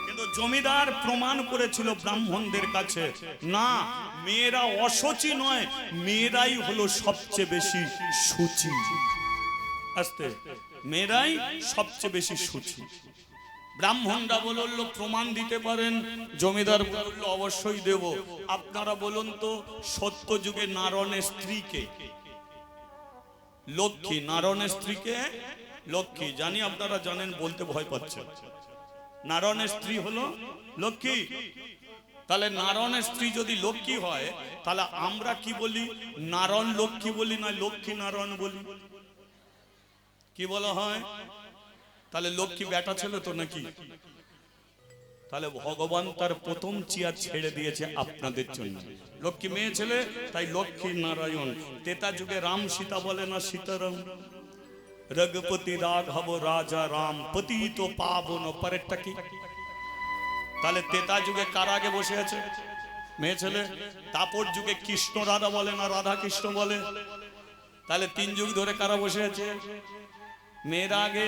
কিন্তু জমিদার প্রমাণ করেছিল ব্রাহ্মণদের কাছে, না, মেয়েরা অসচি নয়, মেয়েরাই হলো সবচেয়ে বেশি সূচি। আস্তে, মেয়েরাই সবচেয়ে বেশি সূচি। ব্রাহ্মণরা বলল প্রমাণ দিতে পারেন? জমিদার বলল অবশ্যই দেব। আপনারা বলুন তো, সত্য যুগে নারায়ণের স্ত্রীকে লক্ষ্মী, নারায়ণের স্ত্রীকে লক্ষ্মী, জানি আপনারা জানেন, বলতে ভয় পাচ্ছেন। নারায়ণের স্ত্রী হলো লক্ষ্মী। তাহলে নারায়ণের স্ত্রী যদি লক্ষ্মী হয়, তাহলে আমরা কি বলি? নারায়ণ লক্ষ্মী বলি না লক্ষ্মী নারায়ণ বলি? কি বলা হয়? তাহলে লক্ষ্মী বেটা ছিল তো নাকি? তাহলে ভগবান তার প্রথম চেয়ার ছেড়ে দিয়েছে আপনাদের জন্য। লক্ষ্মী মেয়ে ছেলে, তাই লক্ষ্মী নারায়ণ। তেতা যুগে রাম সীতা বলে না সীতারাম, রঘুপতি রাঘব রাজা রাম পতিত পাবন পরেরটা কি? তাহলে তেতা যুগে কার আগে বসে আছে? মেয়ে ছেলে। তাপর যুগে কৃষ্ণ রাধা বলে না রাধা কৃষ্ণ বলে? তাহলে 3 যুগ ধরে কারা বসে আছে? মেয়েরা আগে।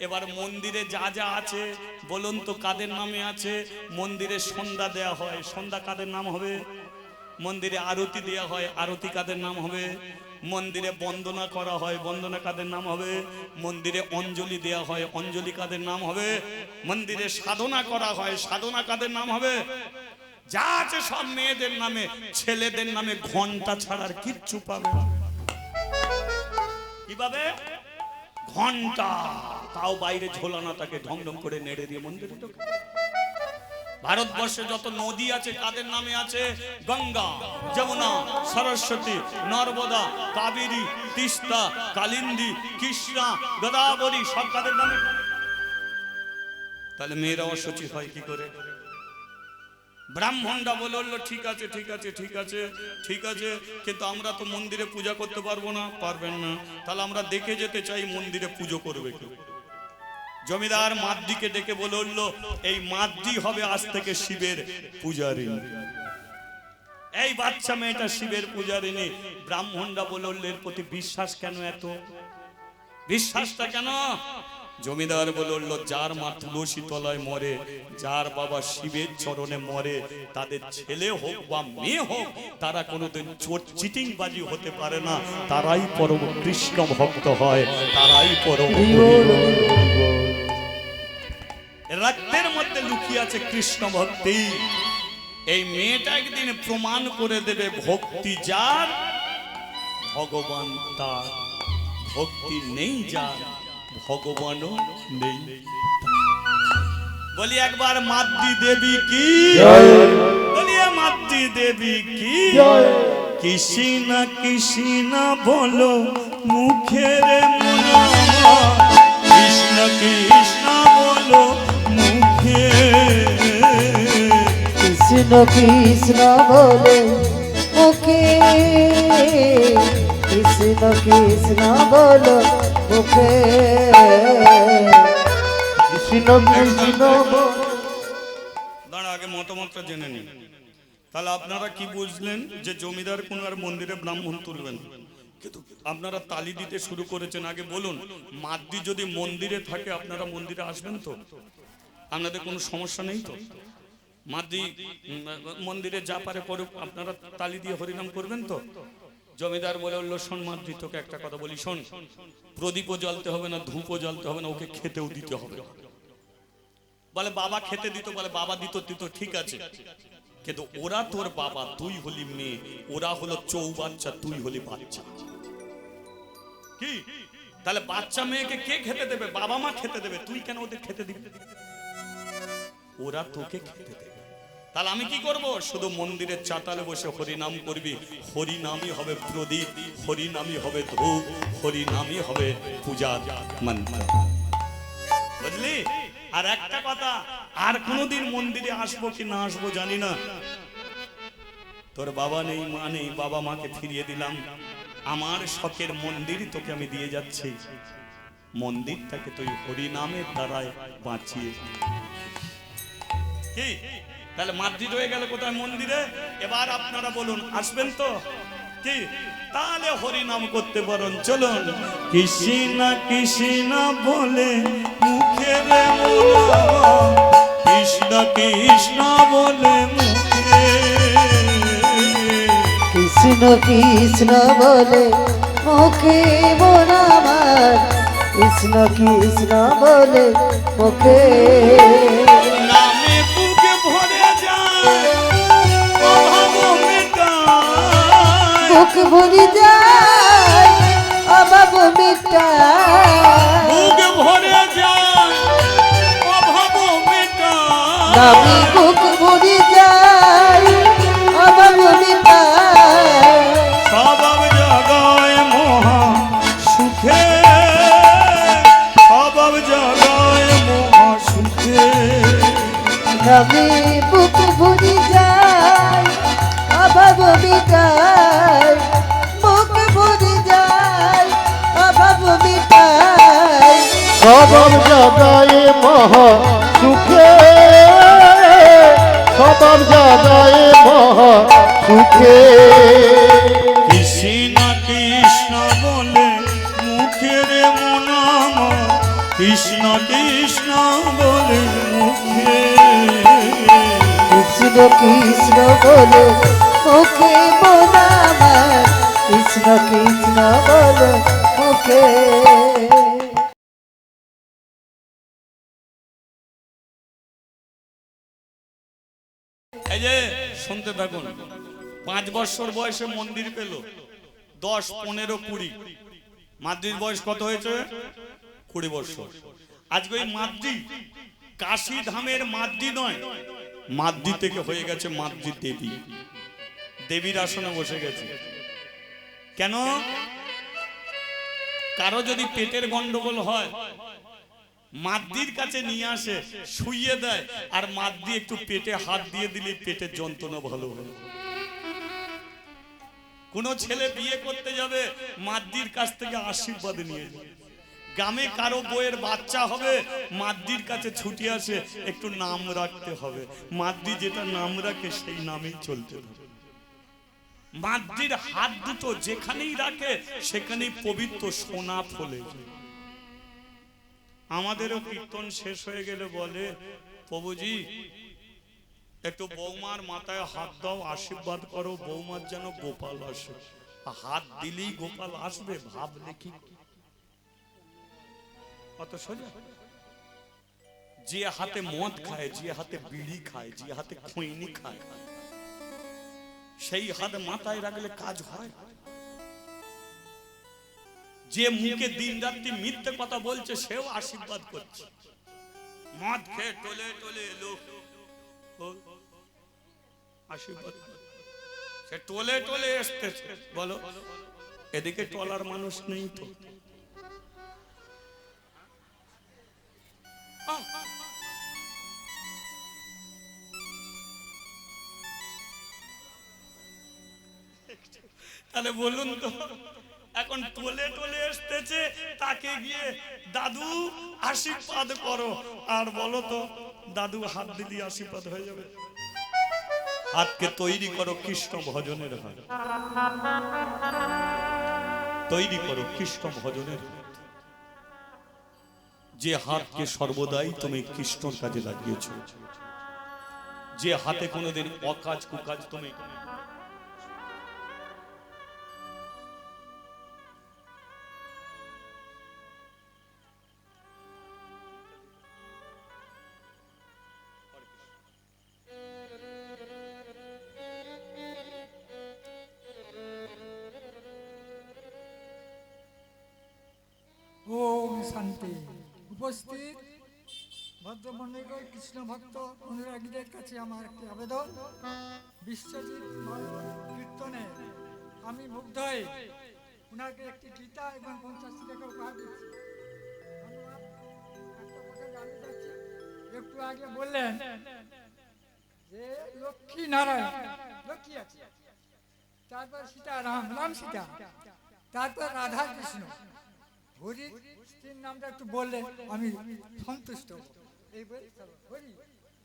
এবার মন্দিরে যা যা আছে বলুন তো কাদের নামে আছে? মন্দিরে সন্ধ্যা দেয়া হয়, সন্ধ্যা কাদের নাম হবে? মন্দিরে আরতি দেয়া হয়, আরতি কাদের নাম হবে? মন্দিরে বন্দনা করা হয়, বন্দনা কাদের নাম হবে? মন্দিরে অঞ্জলি দেয়া হয়, অঞ্জলি কাদের নাম হবে? মন্দিরে সাধনা করা হয়, সাধনা কাদের নাম হবে? যা আছে সব মেয়েদের নামে। ছেলেদের নামে ঘন্টা ছাড়ার কিচ্ছু পাবে না। কি পাবে? ঘন্টা। তাও বাইরে ঝোলানো তাকে ঢংঢং করে নেড়ে দিয়ে মন্দিরে ঢোকে। ভারতবর্ষে যত নদী আছে কাদের নামে আছে? গঙ্গা, যমুনা, সরস্বতী, নর্মদা, কাবেরী, তিস্তা, কালিন্দী, কৃষ্ণা, গোদাবরী, সব কাদের নামে? তাহলে মেয়েরা অসুচি হয় কি করে? ব্রাহ্মণরা বলল ঠিক আছে ঠিক আছে ঠিক আছে ঠিক আছে, কিন্তু আমরা তো মন্দিরে পূজা করতে পারবো না। পারবেন না? তাহলে আমরা দেখে যেতে চাই মন্দিরে পুজো করবে কেউ। জমিদার মাদ্দিকে ডেকে বলল এই মাদ্দি হবে আজ থেকে শিবের পূজারিনী। এই বাচ্চা মেয়েটা শিবের পূজারিনী। ব্রাহ্মণরা বলল এর প্রতি বিশ্বাস কেন? এত বিশ্বাসটা কেন? জমিদার বলল যার মা তুলসী তলায় মরে, যার বাবা শিবের চরণে মরে, তাদের ছেলে হোক বা মেয়ে হোক, তারা কোনোদিন চোর চিটিংবাজি হতে পারে না। তারাই পরম কৃষ্ণ ভক্ত হয়, তারাই পরম। রক্তের মধ্যে লুকিয়ে আছে কৃষ্ণ ভক্তি। এই মেয়েটা একদিন প্রমাণ করে দেবে ভক্তি যার, ভগবান তার। ভক্তি নেই যার, ভগবানও নেই। বলি একবার মাদ্দি দেবী কি? বলিয়ে মাদ্দি দেবী কি? কৃষ্ণ কৃষ্ণ বলো মুখের মনা, কৃষ্ণ কৃষ্ণ বলো মুখে, কৃষ্ণ কৃষ্ণ বলে মুখে, কৃষ্ণ কৃষ্ণ বলো মুখে, কৃষ্ণ কৃষ্ণ। দাঁড়া, আগে মতামতটা জেনে নিন। তাহলে আপনারা কি বুঝলেন? যে জমিদার কোন আর মন্দিরে ব্রাহ্মণ তুলবেন। কিন্তু আপনারা তালি দিতে শুরু করেছেন। আগে বলুন, মাদ্দি যদি মন্দিরে থাকে আপনারা মন্দিরে আসবেন তো? আপনাদের কোনো সমস্যা নেই তো? মাদ্দি মন্দিরে যা পারে করুক, আপনারা তালি দিয়ে হরিনাম করবেন তো? জমিদার বলে বললো শোন মাদ্দি, তোকে একটা কথা বলি শোন, প্রদীপও জ্বলতে হবে না, ধূপও জ্বলতে হবে না, ওকে খেতেও দিতে হবে। বলে বাবা খেতে দিত, বলে বাবা দিত দিত ঠিক আছে, কিন্তু ওরা তোর বাবা, তুই হলি মেয়ে, ওরা হলো চৌবাচ্চা, তুই হলি বাচ্চা। কি তাহলে বাচ্চা মেয়েকে কে খেতে দেবে? বাবা মা খেতে দেবে, তুই কেন ওদের খেতে দিবি? ওরা তোকে খেতে দেবে। তাহলে আমি কি করব? শুধু মন্দিরের চাতালে বসে হরি নাম করবি। হরি নামই হবে প্রদীপ, হরি নামই হবে ধূপ, হরি নামই হবে পূজার মন্ত্র, বুঝলি? আর একটা কথা, আর কোনোদিন মন্দিরে আসবো কি না আসবো জানি না। তোর বাবা নেই, মা নেই, বাবা মাকে ফিরিয়ে দিলাম। আমার শখের মন্দির তোকে আমি দিয়ে যাচ্ছি। মন্দিরটাকে তুই হরি নামের দ্বারায় বাঁচিয়ে কি? তাহলে মাতৃ হয়ে গেল কোথায়? মন্দিরে। এবার আপনারা বলুন, আসবেন তো কি? তাহলে হরি নাম করতে পারেন। চলুন। কৃষ্ণ কৃষ্ণ বলে মুখে রে মোরা, কৃষ্ণ কৃষ্ণ বলে মুখে, কৃষ্ণ কৃষ্ণ বলে মুখে মন আমার, কৃষ্ণ কৃষ্ণ বলে মুখে। নামে বুকে ভরে যায় অভাব মেটায়, বুক ভরে যায় অভাব মেটায়, বুক ভরে যায় অভাব মেটায়, নামে বুক ভরে যায় অভাব মেটায়, স্বভাব জাগায় মহা সুখে, স্বভাব জাগায় মহা সুখে। নামে বুক ভরে যায় অভাব মেটায়, বুক ভরে যায় অভাব মেটায়, স্বভাব জাগায় মহা সুখে, স্বভাব জাগায় মহা সুখে। কৃষ্ণ কৃষ্ণ বলে মুখের মনাম, কৃষ্ণ কৃষ্ণ বলে মুখে, কৃষ্ণ কৃষ্ণ বলে মুখে মন আমার, কৃষ্ণ কৃষ্ণ বলে মুখে। এই যে শুনতে থাকুন। 5 বছর বয়সে মন্দির পেল, 10, 15, 20। মাদ্রির বয়স কত হয়েছে? 20 বছর। আজকে ওই মাদ্রি কাশী ধামের মাদ্রি নয়, মাদ্রি থেকে হয়ে গেছে মাদ্রি দেবী। দেবীর আসনে বসে গেছে। কেন? কারো যদি পেটের গন্ডগোল হয়, মাদ্রির কাছে নিয়ে আসে, শুইয়ে দেয়, আর মাদ্রি একটু পেটে হাত দিয়ে দিলে পেটের যন্ত্রণা ভালো হয়। কোন ছেলে বিয়ে করতে যাবে, মাদ্রির কাছ থেকে আশীর্বাদ নিয়ে যায়। গ্রামে কারো বউয়ের বাচ্চা হবে, মাদ্রির কাছে ছুটি আসে, একটু নাম রাখতে হবে। মাদ্রি যেটা নাম রাখে সেই নামেই চলতে হবে। মাদ্রির হাত দুটো যেখানেই রাখে সেখানেই পবিত্র সোনা ফলে যায়। আমাদেরও কীর্তন শেষ হয়ে গেলে বলে, প্রভুজি একটু বৌমার মাথায় হাত দাও, আশীর্বাদ করো, বৌমার যেন গোপাল আসে। হাত দিলেই গোপাল আসবে, ভাবলে কি কত সোজা? যে হাতে মদ খায়, যে হাতে বিড়ি খায়, যে হাতে খৈনি খায়, সেই হাত মাথায় রাখলে কাজ হয়। যে মুখে দিন রাত্রি মিথ্যে কথা বলছে সেও আশীর্বাদ করছে। মদ খেয়ে টলে টলে এলো, আশীর্বাদ সে টলে টলে আসতেছে। বলো, এদিকে টলার মানুষ নেই তো? তাহলে বলুন তো, এখন টলে টলে আসতেছে, তাকে গিয়ে দাদু আশীর্বাদ করো, আর বলো তো দাদু হাত দিলি আশীর্বাদ হয়ে যাবে? হাতকে তৈরি করো কৃষ্ণ ভজনের হাত, তৈরি করো কৃষ্ণ ভজনের হাত। যে হাতকে সর্বদাই তুমি কৃষ্ণর কাজে লাগিয়েছ, যে হাতে কোনোদিন অকাজ কুকাজ তুমি ओम शांति। उपस्थित ভদ্রমন্ডল কৃষ্ণ ভক্ত অনুরাগীদের কাছে আমার একটি আবেদন, বিশ্বজিৎ কীর্তনে আমি মুগ্ধ হয়ে ওনাকে একটি গীতা এবং 50 টাকা উপহার দিচ্ছি। ধন্যবাদ। একটা কথা জানতে চাচ্ছি, একটু আগে বললেন যে লক্ষ্মী নারায়ণ, লক্ষ্মী আছে, তারপর সীতা রাম, রাম সীতা, তারপর রাধা কৃষ্ণ, হরি স্ত্রীর নামটা একটু বললে আমি সন্তুষ্ট হব। এই হরি,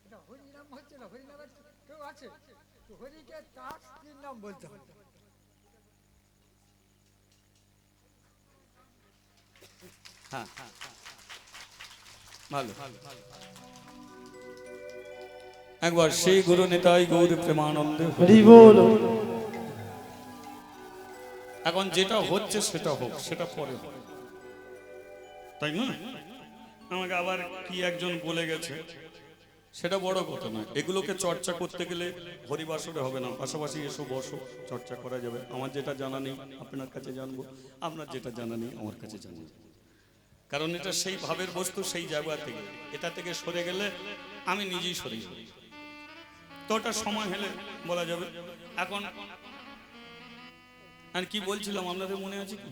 এটা হরি নাম হচ্ছে না, হরি নাম কেউ আছে তো হরিকে তার স্ত্রীর নাম বলতে হবে। হ্যাঁ, ভালো। একবার সেই গুরু নেতাই গৌর প্রেমানন্দে হরি বল। এখন যেটা হচ্ছে সেটা হোক, সেটা পরে হোক, তাই না? আমাকে আবার কি একজন বলে গেছে, সেটা বড় কথা নয়। এগুলোকে চর্চা করতে গেলে হরিবাসরে হবে না, পাশাপাশি এসো বসো, চর্চা করা যাবে। আমার যেটা জানা নেই আপনার কাছে জানবো, আপনার যেটা জানা নেই আমার কাছে জানবো। কারণ এটা সেই ভাবের বস্তু, সেই জায়গা থেকে, এটা থেকে সরে গেলে আমি নিজেই সরে যাব। তো ওটা সময় হলে বলা যাবে। এখন আর কি বলছিলাম আপনাদের মনে আছে কি?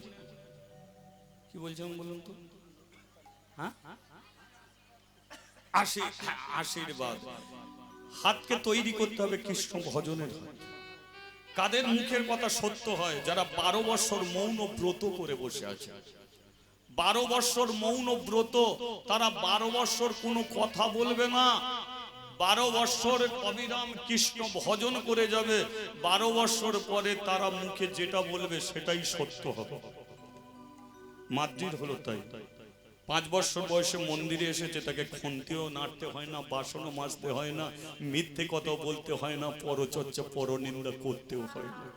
কি বলছিলাম বলুন তো? হ্যাঁ, আশীর্বাদ। হাতকে তৈরি করতে হবে কৃষ্ণ ভজনের হাত। কাদের মুখের কথা সত্য হয়? যারা 12 বছর মৌন ব্রত করে বসে আছে। 12 বছর মৌন ব্রত, তারা 12 বছর কোনো কথা বলবে না। 12 বছর অবিরাম কৃষ্ণ ভজন করে যাবে। 12 বছর পরে তারা মুখে যেটা বলবে সেটাই সত্য হবে। মাদ্রির হলো তাই। 5 বছর বয়সে মন্দিরে এসেছে, তাকে খুনতেও নাড়তে হয় না, বাসনও মাজতে হয় না, মিথ্যে কথা বলতে হয় না, পরচর্চা পরনিন্দা করতেও হয় না।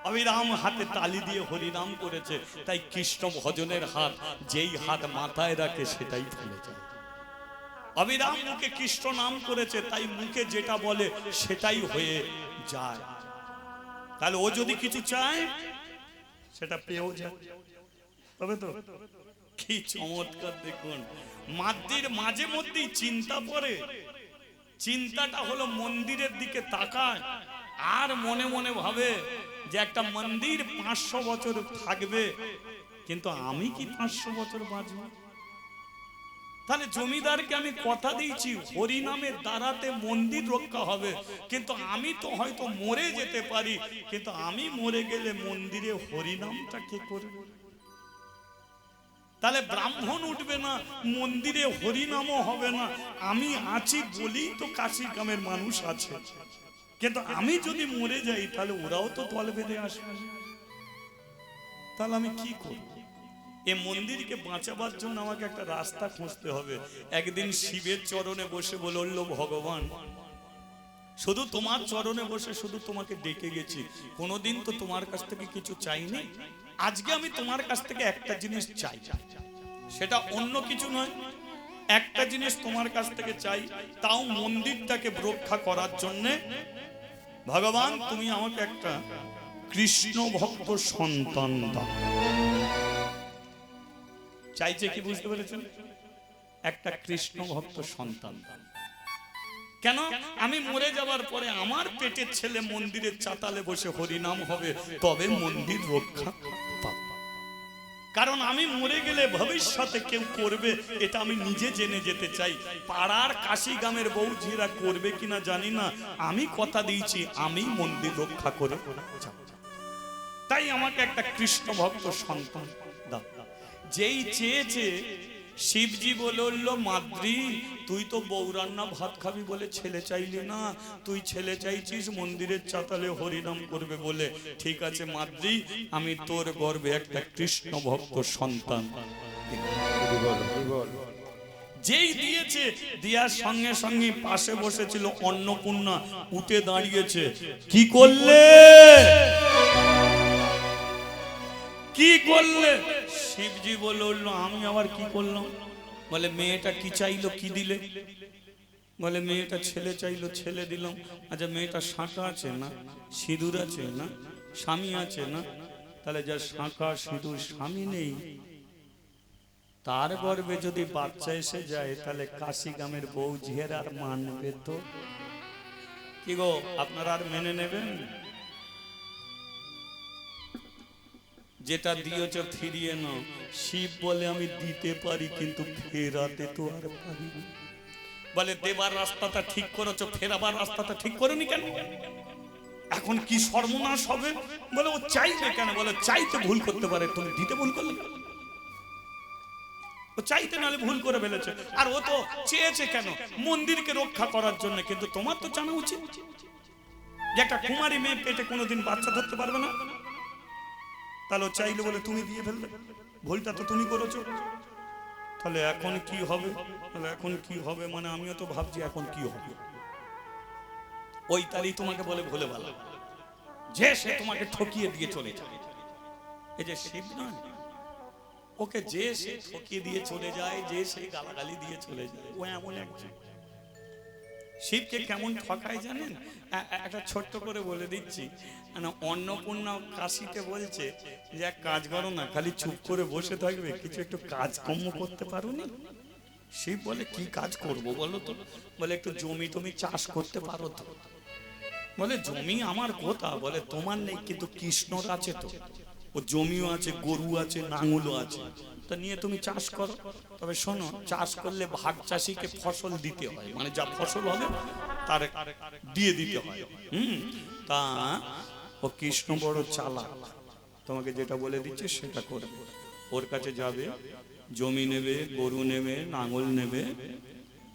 অবিরাম হাতে তালি দিয়ে হরিনাম করেছে। তাই কৃষ্ণ ভজনের হাত, যেই হাত মাথায় রাখে সেটাই ফেলে যায়। অবিরাম মুখে কৃষ্ণ নাম করেছে, তাই মুখে যেটা বলে সেটাই হয়ে যায়। তাহলে ও যদি কিছু চায় সেটা পেয়েও যায়, তবে তো কি চমৎকার! দেখুন, মাদ্রির মাঝে মধ্যেই চিন্তা পড়ে। চিন্তাটা হলো মন্দিরের দিকে তাকায় আর মনে মনে ভাবে যে একটা মন্দির 500 বছর থাকবে, কিন্তু আমি কি 500 বছর বাঁচব? তাহলে জমিদারকে আমি কথা দিয়েছি হরি নামের দ্বারাতে মন্দির রক্ষা হবে, কিন্তু আমি তো হয়তো মরে যেতে পারি, কিন্তু আমি মরে গেলে মন্দিরে হরি নামটা কে করবে? তাহলে ব্রাহ্মণ উঠবে না, মন্দিরে হরিনামও হবে না। আমি আছি বলেই তো কাশী গ্রামের মানুষ আছে, কিন্তু আমি যদি মরে যাই তাহলে ওরাও তো দল বেঁধে আসবে। তাহলে আমি কি করব? এই মন্দিরকে বাঁচাবার জন্য আমাকে একটা রাস্তা খুঁজতে হবে। একদিন শিবের চরণে বসে বলল, ভগবান, শুধু তোমার চরণে বসে শুধু তোমাকে ডেকে গেছি, কোনোদিন তো তোমার কাছ থেকে কিছু চাইনি। আজকে আমি তোমার কাছ থেকে একটা জিনিস চাই, সেটা অন্য কিছু নয়, একটা জিনিস তোমার কাছ থেকে চাই, তাও মন্দিরটাকে রক্ষা করার জন্য। ভগবান, তুমি আমাকে একটা কৃষ্ণ ভক্ত সন্তান দাও। চাইছে কি বুঝতে পেরেছেন? একটা কৃষ্ণ ভক্ত সন্তান। কেন? আমি মরে যাওয়ার পরে আমার পেটের ছেলে মন্দিরের চাতালে বসে হরিনাম হবে, তবে মন্দির রক্ষা পাবে। কারণ আমি মরে গেলে ভবিষ্যতে কেউ করবে, এটা আমি নিজে জেনে যেতে চাই। পাড়ার কাশী গ্রামের বৌঝিরা করবে কিনা জানি না, আমি কথা দিয়েছি আমি মন্দির রক্ষা করে যাব। তাই আমাকে একটা কৃষ্ণ ভক্ত সন্তান দাও। যেই চেয়েছে, শিবজি বলল, মাদ্রি, তুই তো বৌরান্না ভাত খাবি বলে ছেলে চাইলি না, তুই ছেলে চাইছিস মন্দিরের চাতালে হরিনাম করবে বলে। ঠিক আছে মাদ্রি, আমি তোর গর্ভে একটা কৃষ্ণ ভক্ত সন্তান। যেই দিয়েছে, দেওয়ার সঙ্গে সঙ্গে পাশে বসেছিল অন্নপূর্ণা, উঠে দাঁড়িয়েছে। কি করলে? কি করলে? শিবজি বলল, আমি আবার কি করলাম? বলে, মেয়েটা কি চাইলো, কি দিলে? বলে, মেয়েটা ছেলে চাইলো, ছেলে দিলাম। আচ্ছা, মেয়েটা শাঁখা আছে না, সিঁদুর আছে না, স্বামী আছে না? তাহলে যা শাঁখা সিঁদুর স্বামী নেই, তার গর্ভে যদি বাচ্চা এসে যায় তাহলে কাশি গ্রামের বউ ঝিয়ের আর মানবে তো? কি গো, আপনারা আর মেনে নেবেন? যেটা দিয়েছ ফিরিয়ে নাও। শিব বলে আমি দিতে পারি কিন্তু ফেরাতে তো আর পারি না। বলে দেবার রাস্তাটা ঠিক করেছো, ফেরাবার রাস্তাটা ঠিক করেনি কেন? এখন কি সর্বনাশ হবে? বলে ও চাইবে কেন? বলে চাইতে ভুল করতে পারে, তুমি দিতে ভুল করলে কেন? ও চাইতে নাহলে ভুল করে ফেলেছে। আর ও তো চেয়েছে কেন? মন্দিরকে রক্ষা করার জন্য। কিন্তু তোমার তো জানা উচিত যে একটা কুমারী মেয়ে পেটে কোনোদিন বাচ্চা ধরতে পারবে না। তাহলে ও চাইলে বলে তুমি দিয়ে ফেললে, ভুলটা তো তুমি করেছো। তাহলে এখন কি হবে? তাহলে এখন কি হবে মানে আমিও তো ভাবছি এখন কি হবে। ওই তারই তোমাকে বলে ভুলে ভালো যে সে তোমাকে ঠকিয়ে দিয়ে চলে যায়। এই যে শিব নয়, ওকে যে সে ঠকিয়ে দিয়ে চলে যায়, যে সে গালাগালি দিয়ে চলে যায়, ও এমন একজন। শিবকে কেমন ঠকায় জানেন? একটা ছোট্ট করে বলে দিচ্ছি। অন্নপূর্ণা কাশিতে বলছে যে এক কাজ করো না, খালি চুপ করে বসে থাকবে, কিছু একটু কাজকর্ম করতে পারো না। শিব বলে কি কাজ করব বলো তো? বলে একটু জমি টমি চাষ করতে পারো তো? বলে জমি আমার কোথা? বলে তোমার নেই কিন্তু কৃষ্ণর আছে তো, ও জমিও আছে, গরু আছে, নাঙলও আছে, তা নিয়ে তুমি চাষ করো। তবে শোনো, চাষ করলে ভাগ চাষিকে ফসল দিতে হয়, মানে যা ফসল হবে তার দিয়ে দিতে হয়। তা ও কৃষ্ণ বড় চালাক, তোমাকে যেটা বলে দিচ্ছে সেটা করবে। ওর কাছে যাবে, জমি নেবে, গরু নেবে, নাঙল নেবে,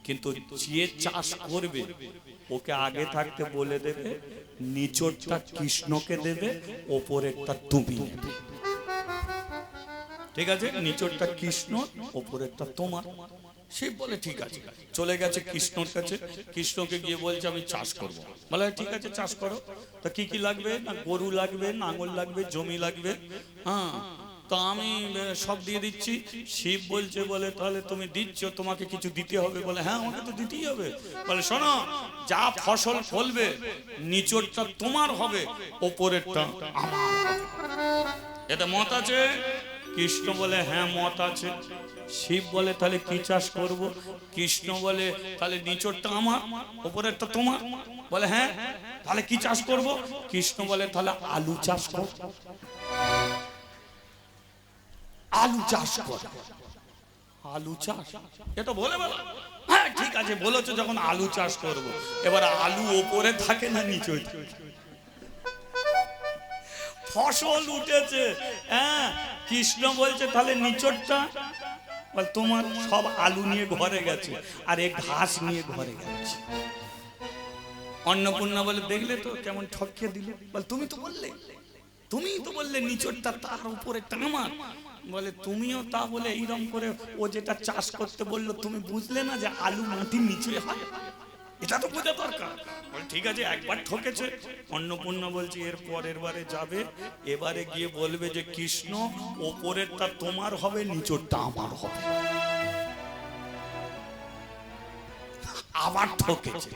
কিন্তু যে চাষ করবে ওকে আগে থাকতে বলে দেবে নিচরটা কৃষ্ণকে দেবে, ওপরেরটা তুমি নেবে। ঠিক আছে? নিচরটা কৃষ্ণ, ওপরেরটা তোমার। শিব বলে ঠিক আছে। চলে গেছে কৃষ্ণর কাছে, কৃষ্ণকে গিয়ে বলছে আমি চাষ করব। বলে ঠিক আছে চাষ করো। তা কি কি লাগবে? না গরু লাগবে, নাঙল লাগবে, জমি লাগবে। হ্যাঁ, তো আমি সব দিয়ে দিচ্ছি। শিব বলছে বলে তাহলে তুমি দিচ্ছ, তোমাকে কিছু দিতে হবে। বলে হ্যাঁ আমাকে তো দিতেই হবে। বলে শোনো, যা ফসল ফলবে নিচরটা তোমার হবে, ওপরেরটা আমার হবে। এটা মত আছে? কৃষ্ণ বলে হ্যাঁ মত আছে। শিব বলে তাহলে কি চাষ করব? কৃষ্ণ বলে তাহলে নিচরটা আমার, ওপরেরটা তোমার। বলে হ্যাঁ, তাহলে কি চাষ করব? কৃষ্ণ বলে তাহলে আলু চাষ কর। আলু চাষ কর। আলু চাষ এটা বলে বলো? হ্যাঁ ঠিক আছে বলেছো যখন আলু চাষ করব। এবার আলু ওপরে থাকে না নিচে? ফসল উঠেছে, হ্যাঁ, কৃষ্ণ বলছে তাহলে নিচরটা তোমার। সব আলু নিয়ে ঘরে গেছে আর এই ঘাস নিয়ে ঘরে গেছে। অন্নপূর্ণা বলে দেখলে তো কেমন ঠকিয়ে দিল। বল তুমি তো বললে নিচরটা তার উপরে আমার। বলে তুমিও তা বলে এইরকম করে ও যেটা চাষ করতে বললো তুমি বুঝলে না যে আলু মাটির নিচে হয়? এটা তো বোঝা দরকার। ঠিক আছে একবার ঠকেছে। অন্নপূর্ণা বলছে এর পরের বারে যাবে, এবারে গিয়ে বলবে যে কৃষ্ণ ওপরেরটা তোমার হবে, নিচরটা আমার হবে। আবার ঠকেছে।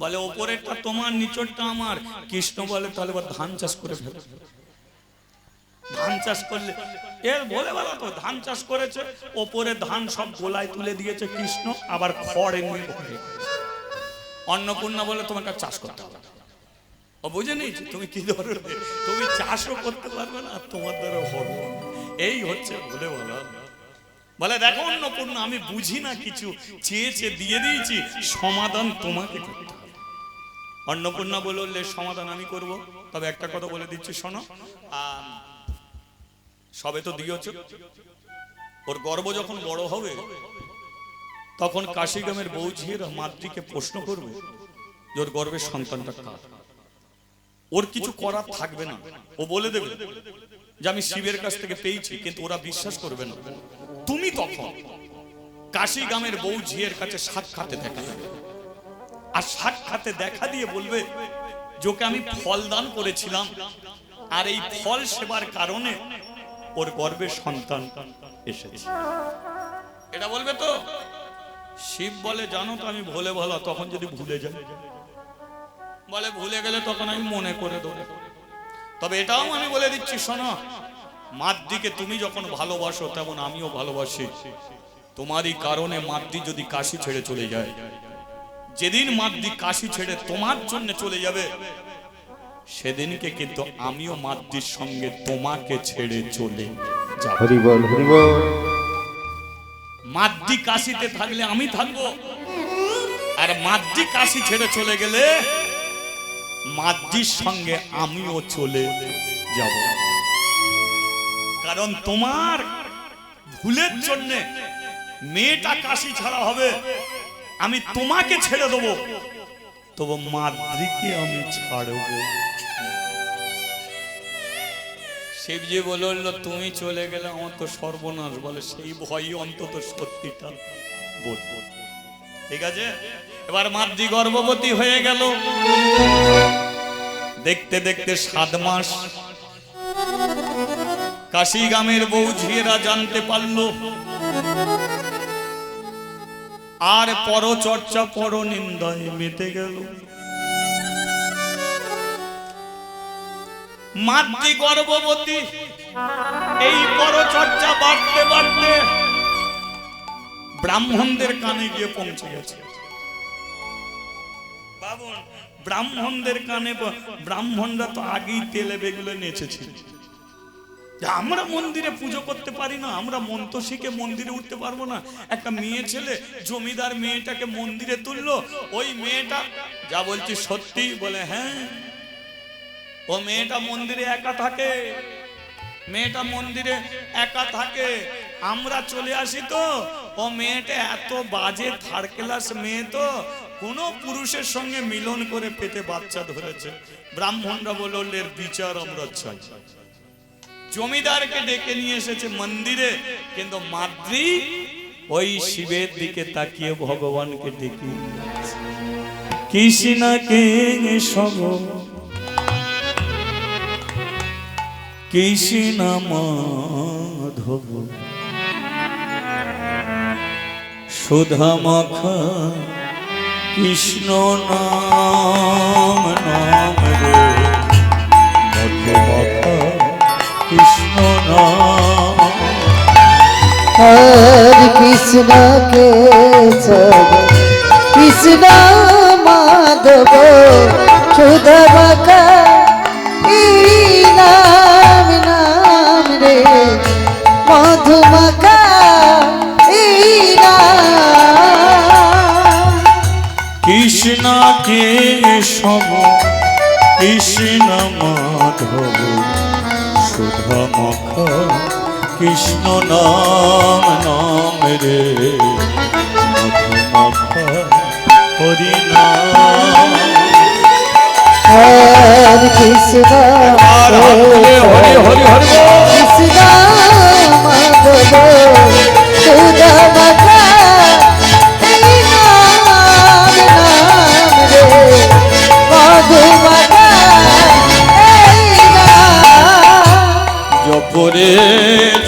বলে ওপরেরটা তোমার, নিচরটা আমার। কৃষ্ণ বলে তাহলে এবার ধান চাষ করে ফেলো। ধান চাষ করলে এর বলে বলো তো ধান চাষ করেছে, ওপরে ধান সব গোলায় তুলে দিয়েছে কৃষ্ণ, আবার খড় এনে ঘরে। অন্নপূর্ণা বলে তোমাকে চাষ করতে হবে। ও বুঝে নিয়েছি তুমি কি ধরো, তুমি চাষও করতে পারবে না আর তোমার দ্বারা হবে। এই হচ্ছে বলে বলো। বলে দেখো অন্নপূর্ণা আমি বুঝি না কিছু, চেয়েছে দিয়ে দিয়েছি, সমাধান তোমাকে করতে হবে। অন্নপূর্ণা বললে সমাধান আমি করব, তবে একটা কথা বলে দিচ্ছি শোনো। সবে তো দিয়েছ, ওর গর্ব যখন বড় হবে তখন কাশিগ্রামের বৌঝিয়েরা মাতৃকে প্রশ্ন করবে যে ওর গর্বের সন্তানটা কার। ওর কিছু করার থাকবে না, ও বলে দেবে যে আমি শিবের কাছ থেকে পেয়েছি, কিন্তু ওরা বিশ্বাস করবে না। তুমি তখন কাশিগ্রামের বৌঝিয়ের কাছে সাক্ষাতে দেখা দেবে, আর সাক্ষাতে দেখা দিয়ে বলবে যে ওকে আমি ফল দান করেছিলাম, আর এই ফল সেবার কারণে ওর গর্ভের সন্তান এসেছে। এটা বলবে তো? শিব বলে জানো তো আমি ভুলে বলা, তখন যদি ভুলে যাই, বলে ভুলে গেলে তখন আমি মনে করে দেবো। তবে এটাও আমি বলে দিচ্ছি শোনো, মাদ্রিকে তুমি যখন ভালোবাসো তেমন আমিও ভালোবাসি। তোমারই কারণে মাদ্রি যদি কাশি ছেড়ে চলে যায়, যেদিন মাদ্রি কাশি ছেড়ে তোমার জন্য চলে যাবে, সেদিনকে কিন্তু আমিও মাদ্রির সঙ্গে তোমাকে ছেড়ে চলে যাব। হরি বল হরি বল। মাদ্রি কাশিতে থাকলে আমি থাকবো, আর মাদ্রি কাশি ছেড়ে চলে গেলে মাদ্রির সঙ্গে আমিও চলে যাব। কারণ তোমার ভুলের জন্য মেয়েটা কাশি ছাড়া হবে, আমি তোমাকে ছেড়ে দেবো, তবু মাদ্রিকে আমি ছাড়ব। শিবজি বলল তুমি চলে গেলে আমার তো সর্বনাশ, বলে সেই ভয়ই অন্তত সত্যিটা বলবো। ঠিক আছে, এবার মাদ্রি গর্ভবতী হয়ে গেল। দেখতে দেখতে 7 মাস কাশি গ্রামের বউ ঝিয়েরা জানতে পারল, আর পরচর্চা পরনিন্দায় মেতে গেল। মাতৃ গর্ভবতী, এই পরচর্চা বাড়তে বাড়তে ব্রাহ্মণদের কানে গিয়ে পৌঁছে গেছে। বাবুন, ব্রাহ্মণদের কানে, ব্রাহ্মণরা তো আগেই তেলে বেগুলো নেচেছিল, আমরা মন্দিরে পুজো করতে পারি না, আমরা মন্ত্র শিখে মন্দিরে উঠতে পারবো না। একটা মেয়ে ছেলে জমিদার মেয়েটাকে মন্দিরে তুললো, ওই মেয়েটা যা বলছি সত্যি, বলে হ্যাঁ ও মেয়েটা মন্দিরে একা থাকে, মেয়েটা মন্দিরে একা থাকে, আমরা চলে আসি তো ও মেয়েটা এত বাজে থার্ড ক্লাস মেয়ে, তো কোনো পুরুষের সঙ্গে মিলন করে পেটে বাচ্চা ধরেছে। ব্রাহ্মণরা বলল এর বিচার আমরা চাই। জমিদারকে ডেকে নিয়ে এসেছে মন্দিরে, কিন্তু মাদ্রি ওই শিবের দিকে তাকিয়ে ভগবানকে ডেকে কৃষ্ণকে সব কৃষ্ণ মাধব সুধা মাখা কৃষ্ণ নাম নাম রে মধু মাখা কৃষ্ণ নাম। हरे कृष्ण केशव कृष्ण माधव सुधव का नाम नाम रे मधुमका কৃষ্ণ কেশব কৃষ্ণ মাধব সুধা মাখা কৃষ্ণ নাম নাম রে মধু মাখা হরি নাম। हरे कृष्ण হরি হরি হরি कृष्ण माधव सुधव का नाम नाम रे मधुमका জপরে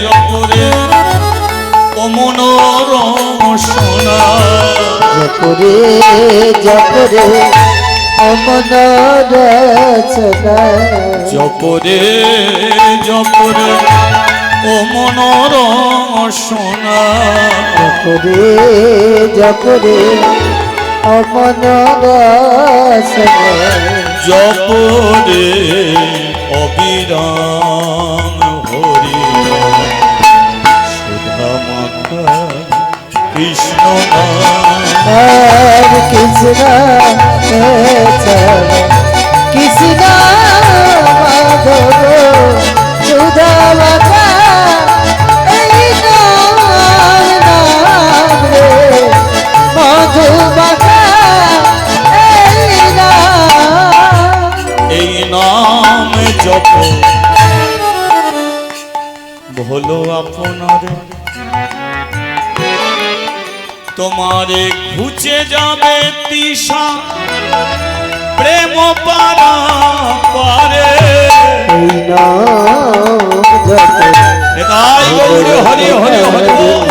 জপরে ও মনোরম সোনা, জপরে জপরে অমন রচনা, জপরে জপরে ও মনোরম সোনা, জপরে জপরে অমন রচনা, জপরে অবিরাম হরি নাম সুধা মাখা কৃষ্ণ নাম। हरे कृष्ण केशव कृष्ण माधव सुधव का नाम नाम रे मधुमका এই নাম জপ ভোলো আপনার, তোমারে ঘুচে যাবে তৃষা প্রেম পারা পারে। এই নাম জপ এটাই গৌরে হরি হরি হরি বল।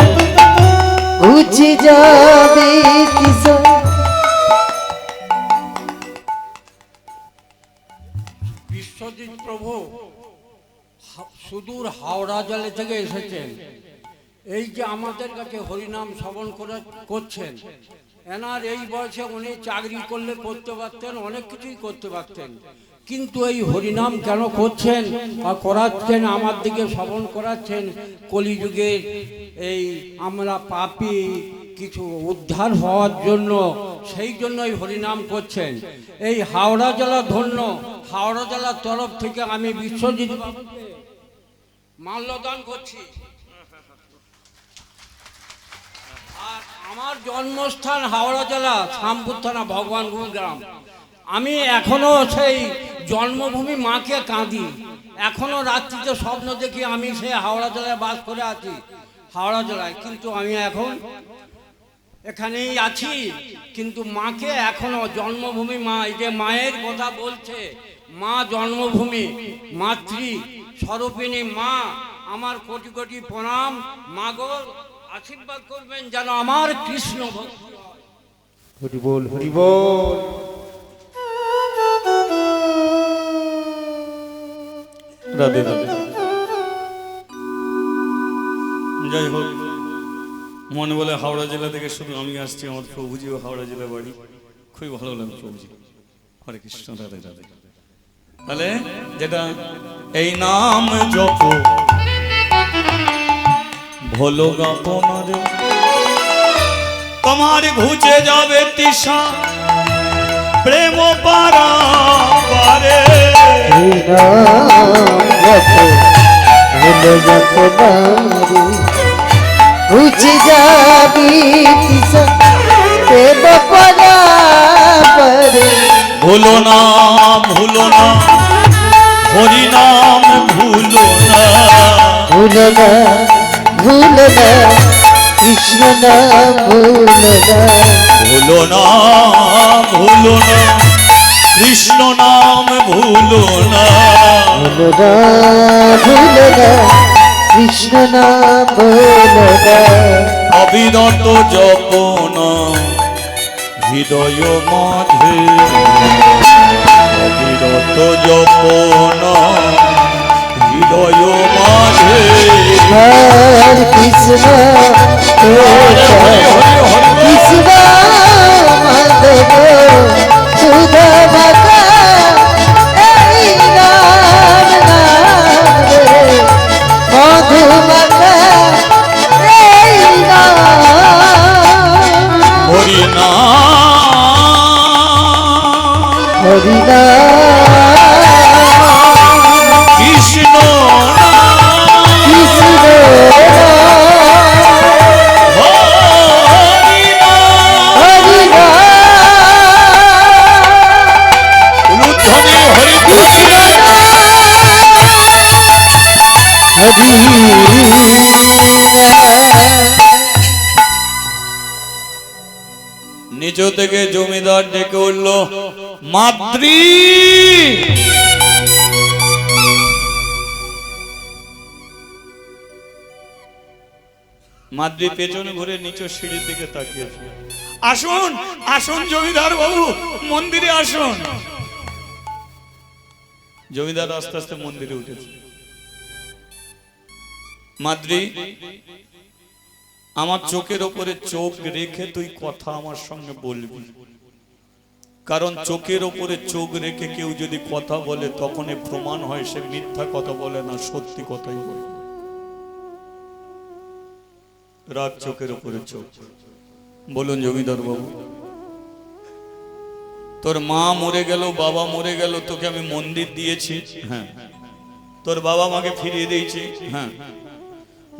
ঘুচে যাবে কিশোর। বিশ্বজিৎ প্রভু সুদূর হাওড়া জেলা থেকে এসেছেন। এই যে আমাদের কাছে হরিনাম শ্রবণ করছেন, এনার এই বয়সে উনি চাকরি করলে করতে পারতেন, অনেক কিছুই করতে পারতেন, কিন্তু এই হরিনাম কেন করছেন বা করাচ্ছেন, আমার দিকে শ্রবণ করাচ্ছেন? কলিযুগের এই আমরা পাপী কিছু উদ্ধার হওয়ার জন্য, সেই জন্যই হরিনাম করছেন। এই হাওড়া জেলা ধন্য, হাওড়া জেলার তরফ থেকে আমি বিশ্বজিৎ বাবুকে মাল্যদান করছি। আর আমার জন্মস্থান হাওড়া জেলা শ্যামপুর থানা ভগবানপুর গ্রাম। আমি এখনো সেই জন্মভূমি মাকে কাঁদি, এখনো রাত্রিতে স্বপ্ন দেখি আমি সেই হাওড়া জেলায় বাস করে আছি, হাওড়া জেলায়। কিন্তু আমি এখন এখানেই আছি, কিন্তু মাকে এখনো জন্মভূমি মা, এই যে মায়ের কথা বলছে, মা জন্মভূমি, মাতৃ স্বরূপিণী মা, আমার কোটি কোটি প্রণাম। মাগো আশীর্বাদ করবেন যেন আমার কৃষ্ণ ভক্তি হয়। হরি বল, হরি বল। রাধে রাধে। যাই হোক, মনে বলে হাওড়া জেলা থেকে শুধু আমি আসছি, আমার প্রভুজিও হাওড়া জেলা বাড়ি। খুবই ভালো লাগে প্রভুজি। হরে কৃষ্ণ, রাধে রাধে। তাহলে যেটা এই নাম জপ ভোলো গাপনারে, তোমার ঘুচে যাবে তৃষা প্রেম পারাবারে। ঘুচে যাবি তৃষা প্রেম পারাবারে। ভুলো না, ভুলো না, হরি নাম ভুলো না, ভুলো না, ভুলো না, কৃষ্ণ নাম ভুলো না। ভুলো না, ভুলো না, কৃষ্ণ নাম ভুলো না, ভুলো না, ভুলো না, কৃষ্ণ নাম ভুলো না। অবিরত জপনা হৃদয় মাঝে, অবিরত জপনা হৃদয় মাঝে। হরে কৃষ্ণ কৃষ্ণ মাধব সুধা মাতা, এই নাম নাম রে মধু মাতা, এই নাম। হরি নাম, হরি নাম, কৃষ্ণ নাম, কৃষ্ণ হরি নাম। হরি নাম, উলুধ্বনি হরি কৃষ্ণ। হরি নিচ থেকে জমিদার ডেকে উঠল, মাদ্রি। মাদ্রি পেছনে ঘুরে নিচে সিঁড়ির দিকে তাকিয়েছে। আসুন, আসুন জমিদার বাবু, মন্দিরে আসুন। জমিদার আস্তে আস্তে মন্দিরে উঠেছে। মাদ্রি, আমার চোখের ওপরে চোখ রেখে তুই কথা আমার সঙ্গে বলবি, কারণ চোখের ওপরে চোখ রেখে কেউ যদি কথা বলে তখনই প্রমাণ হয় সে মিথ্যা কথা বলে না, সত্যি কথাই বলে। রাগ চোখের ওপরে চোখ। বলুন জমিদার বাবু, তোর মা মরে গেল, বাবা মরে গেল, তোকে আমি মন্দির দিয়েছি, হ্যাঁ। তোর বাবা মাকে ফিরিয়ে দিয়েছি, হ্যাঁ।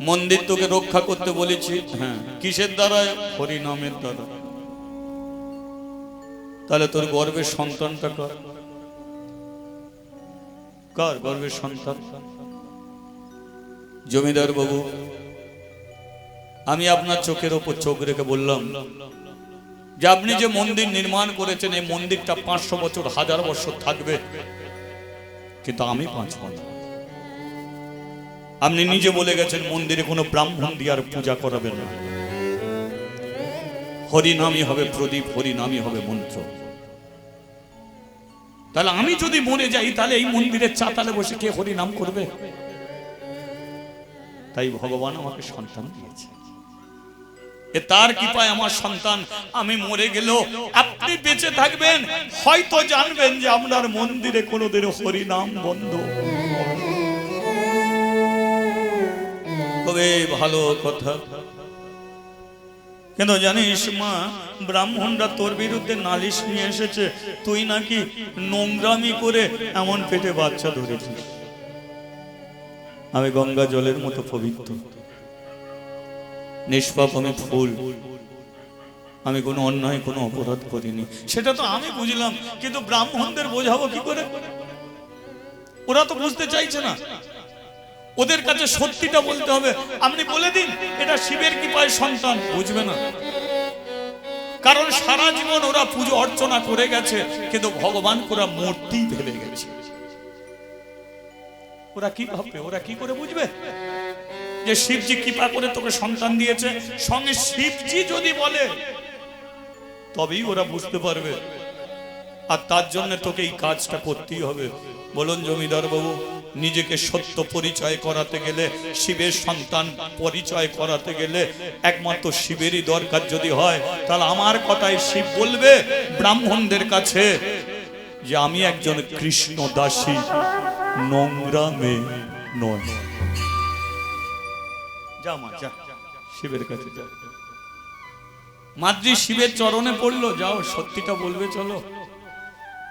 মন্দির তোকে রক্ষা করতে বলেছি, হ্যাঁ। কিসের দ্বারা? হরি নামের দ্বারা। তাহলে তোর গর্বের সন্তানটা কার? কার গর্বের সন্তান? জমিদার বাবু, আমি আপনার চোখের ওপর চোখ রেখে বললাম যে আপনি যে মন্দির নির্মাণ করেছেন, এই মন্দিরটা 500 বছর, 1000 বছর থাকবে, কিন্তু আমি 5 বছর। আপনি নিজে বলে গেছেন মন্দিরে কোনো ব্রাহ্মণ দিয়ে আর পূজা করাবেন না, হরিনামই হবে প্রদীপ, হরিনামই হবে মন্ত্র। তাহলে আমি যদি মরে যাই, তাহলে এই মন্দিরের চাতালে বসে কে হরিনাম করবে? তাই ভগবান আমাকে সন্তান দিয়েছে। এ তার কৃপায় আমার সন্তান। আমি মরে গেলেও আপনি বেঁচে থাকবেন, হয়তো জানবেন যে আপনার মন্দিরে কোনোদিন হরি নাম বন্ধ হবে। ভালো কথা। কিন্তু জানিস মা, ব্রাহ্মণরা তোর বিরুদ্ধে নালিশ নিয়ে এসেছে, তুই নাকি নোংরামি করে এমন পেটে বাচ্চা ধরেছিস। আমি গঙ্গা জলের মতো পবিত্র, নিষ্পাপ, আমি ফুল, আমি কোনো অন্যায় কোনো অপরাধ করিনি। সেটা তো আমি বুঝলাম, কিন্তু ব্রাহ্মণদের বোঝাবো কি করে? ওরা তো বুঝতে চাইছে না। ওদের কাছে সত্যিটা বলতে হবে। আপনি বলে দিন এটা শিবের কৃপায় সন্তান, বুঝবে না। কারণ সারা জীবন ওরা পুজো অর্চনা করে গেছে, কিন্তু ভগবান ওরা মূর্তি ভেবে গেছে। ওরা কি ভাববে, ওরা কি করে বুঝবে যে শিবজি কৃপা করে তোকে সন্তান দিয়েছে? সঙ্গে শিবজি যদি বলে তবেই ওরা বুঝতে পারবে। আর তার জন্য তোকে এই কাজটা করতেই হবে। বলুন জমিদার বাবু, নিজেকে সত্য পরিচয় করাতে গেলে, শিবের সন্তান পরিচয় করাতে গেলে একমাত্র শিবেরই দরকার যদি হয়, তাহলে আমার কথাই শিব বলবে ব্রাহ্মণদের কাছে যে আমি একজন কৃষ্ণ দাসী, নোংরা মেয়ে নয়। যা মা যা, শিবের কাছে যা। মাদ্রি শিবের চরণে পড়লো, যাও সত্যিটা বলবে চলো।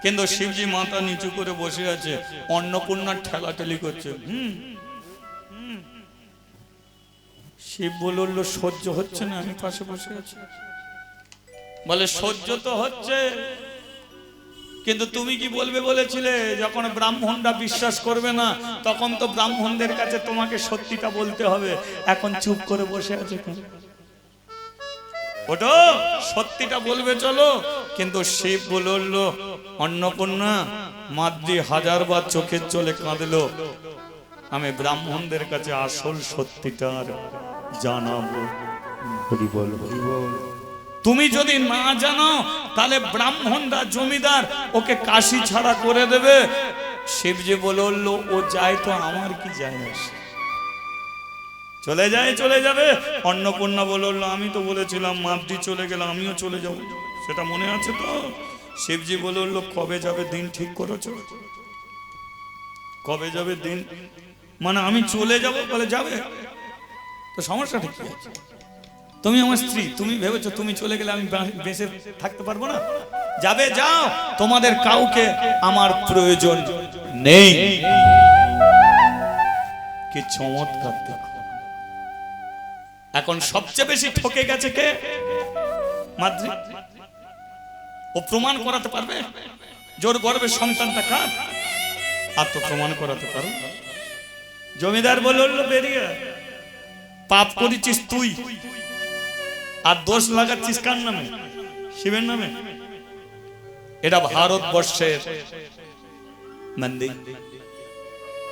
কিন্তু শিবজি মাথা নিচু করে বসে আছে, অন্নপূর্ণার ঠেলাঠেলি করছে। শিব বলল সহ্য হচ্ছে না, আমি পাশে বসে আছি। বলে সহ্য তো হচ্ছে, কিন্তু তুমি কি বলবে বলেছিলে যখন ব্রাহ্মণরা বিশ্বাস করবে না, তখন তো ব্রাহ্মণদের কাছে তোমাকে সত্যিটা বলতে হবে। এখন চুপ করে বসে আছে কেন? ওটো সত্যিটা বলবে চলো। কিন্তু শিব বলল, অন্নপূর্ণা, মাদ্রি হাজারবার চোখের জলে কাঁদলো, আমি ব্রাহ্মণদের কাছে আসল সত্যিটার জানাবো। হরি বল, হরি বল। তুমি যদি না জানো তাহলে ব্রাহ্মণরা, জমিদার ওকে কাশি ছাড়া করে দেবে। শিবজি বলল, ও যায় তো আমার কি যায় আসে? চলে যায়, চলে যাবে। অন্নপূর্ণা বলল, আমি তো বলেছিলাম মাদ্রি চলে গেলে আমিও চলে যাব, সেটা মনে আছে তো? শিবজি বলল, কবে যাবে দিন ঠিক করেছো? কবে যাবে দিন? মানে আমি চলে যাব? বলে যাবে তো সমস্যাটা কি? তুমি আমার স্ত্রী, তুমি ভেবেছো তুমি চলে গেলে আমি বেঁচে থাকতে পারবো না? যাবে, যাও, তোমাদের কাউকে আমার প্রয়োজন নেই। কি চমৎকার দেখো। এখন সবচেয়ে বেশি ঠকে গেছে কে? মাদ্রি। ও প্রমাণ করাতে পারবে জোর গর্বের সন্তানটা কার? আর তো প্রমাণ করাতে পারো। জমিদার বলল, বেরিয়ে পাপ করেছিস তুই, আর দোষ লাগাচ্ছিস কার নামে? শিবের নামে। এটা ভারতবর্ষের মন্দির।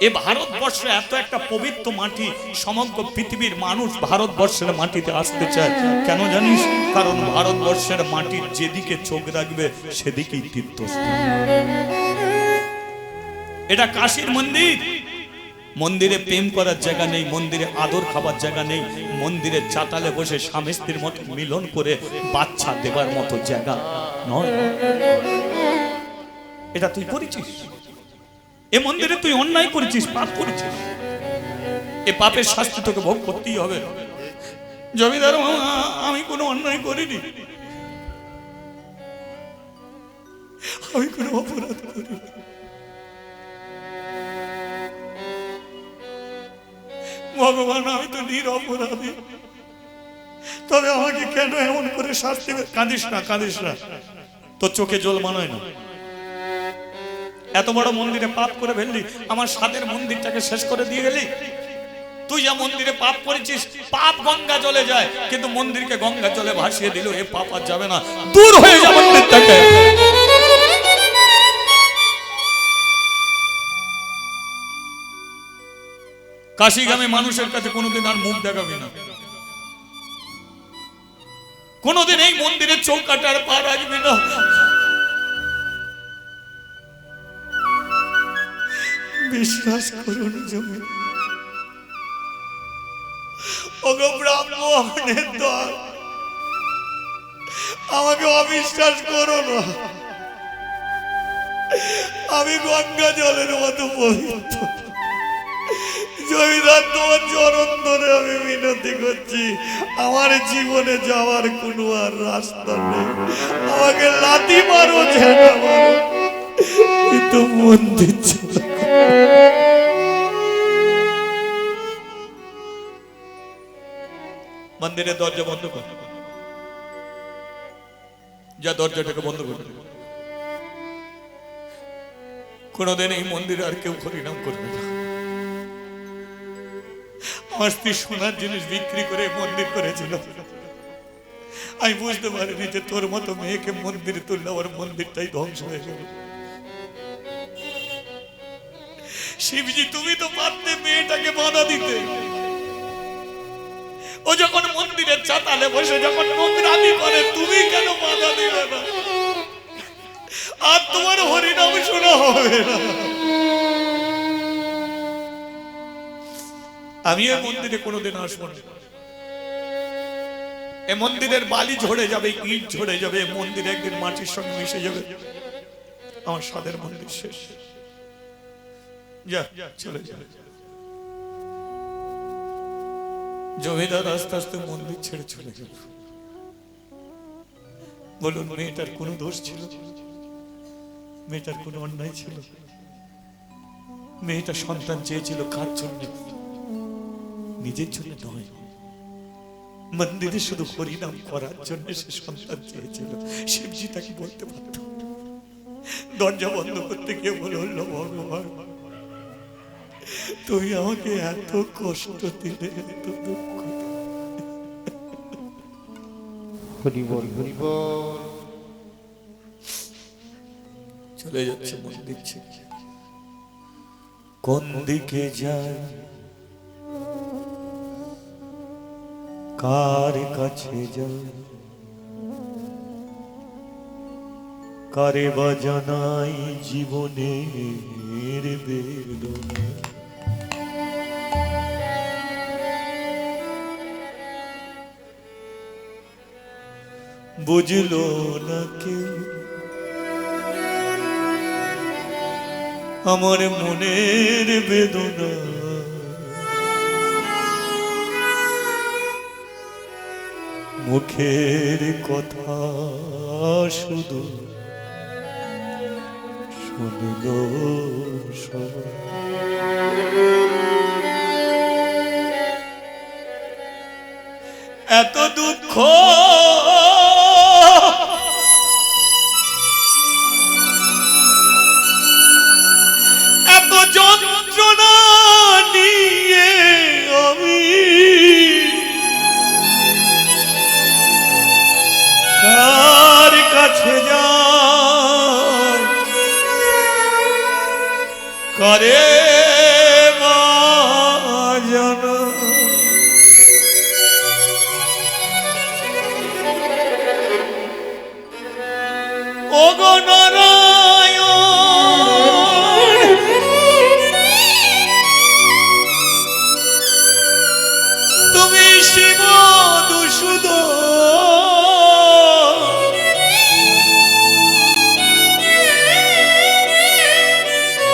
এ ভারতবর্ষে এত একটা পবিত্র মাটি, সমগ্র পৃথিবীর মানুষ ভারতবর্ষের মাটিতে আসতে চায়। কেন জানিস? কারণ ভারতবর্ষের মাটির যেদিকে চোখ রাখবে সেদিকেই তীর্থস্থান। এটা কাশীর মন্দির। মন্দিরে প্রেম করার জায়গা নেই, মন্দিরে আদর খাবার জায়গা নেই, মন্দিরে চাতালে বসে স্বামী স্ত্রীর মতো মিলন করে বাচ্চা দেবার মতো জায়গা নয়। এটা তুই করেছিস। এ মন্দিরে তুই অন্যায় করেছিস, পাপ করেছিস। এ পাপের শাস্তি তোকে ভোগ করতেই হবে। জমিদার মামা, আমি কোনো অন্যায় করিনি, আমি কোনো অপরাধ করিনি। ভগবান, আমি তো নিরপরাধী, তবে আমাকে কেন এমন করে শাস্তি? কাঁদিস না, কাঁদিস না, তোর চোখে জল মানায় না। এত বড় মন্দিরে পাপ করে ফেললি, আমার সাদের মন্দিরটাকে শেষ করে দিয়ে গেলি। তুই যা মন্দিরে পাপ করেছিস, পাপ গঙ্গা জলে যায়, কিন্তু মন্দিরকে গঙ্গা জলে ভাসিয়ে দিল। এ পাপ আর যাবে না, দূর হয়ে যাবে মন্দির থেকে। কাশীগামী মানুষের কাছে কোনোদিন আর মুখ দেখাবি না, কোনোদিন এই মন্দিরের চৌকাটার পা রাখবি না। বিশ্বাস করুন জমি, ওগো ব্রাহ্মণের দল, আমাকে অবিশ্বাস করো না, আমি গঙ্গা জলের মতো পবিত্র। জমিদার, তোমার চরণ ধরে আমি মিনতি করছি, আমার জীবনে যাওয়ার কোনো আর রাস্তা নেই, আমাকে লাথি মারো, ঝেড়ে মারো, কিন্তু মন্দির ছিল। মন্দিরের দরজা বন্ধ কর, যা দরজাটাকে বন্ধ করে দেবে। কোনদিন এই মন্দিরে আর কেউ হরিনাম করবে না। আমার স্ত্রী সোনার জিনিস বিক্রি করে মন্দির করেছিল, আমি বুঝতে পারিনি যে তোর মতো মেয়েকে মন্দিরে তুললে আমার মন্দিরটাই ধ্বংস হয়ে যাবে। শিবজি, তুমি তো পারতে মেয়েটাকে বাধা দিতে। ও যখন মন্দিরের চাতালে বসে যখন নোংরামি করে, তুমি কেন বাধা দিলে না? আর তোমার হরিনাম শোনা হবে না। আমি এই মন্দিরে কোনোদিন আসবো না। এ মন্দিরের বালি ঝরে যাবে, ইট ঝরে যাবে, মন্দির একদিন মাটির সঙ্গে মিশে যাবে, আমার সাদের মন্দির শেষ। যা, চলে যা। জমিদার আস্তে আস্তে মন্দির ছেড়ে চলে গেল। বলুন, মেয়েটার কোনো দোষ ছিল? মেয়েটার কোনো অন্যায় ছিল? মেয়েটা সন্তান চেয়েছিল কার জন্য? নিজের জন্য নয়, মন্দিরে শুধু হরিনাম করার জন্য সে সন্তান চেয়েছিল। শিবজি তাকে বলতে পারত। দরজা বন্ধ করতে গিয়ে বলে, ভগবান, তুমি আমাকে এত কষ্ট দিলে, এত দুঃখ। হরি বল, হরি বল। চলে যাচ্ছে মন্দির ছেড়ে। কোন দিকে যায়, কার কাছে যায়, কারে বা জানাই জীবনের বেদনা। বুঝলো না কেউ আমার মনের বেদনা, মুখের কথা শুধু শুনল সবাই। এত দুঃখ এত যন্ত্রণা নিয়ে আমি কার কাছে যাই, করে বা জানা। ওগো নারায়ণ, তুমি শিব দুষুদন,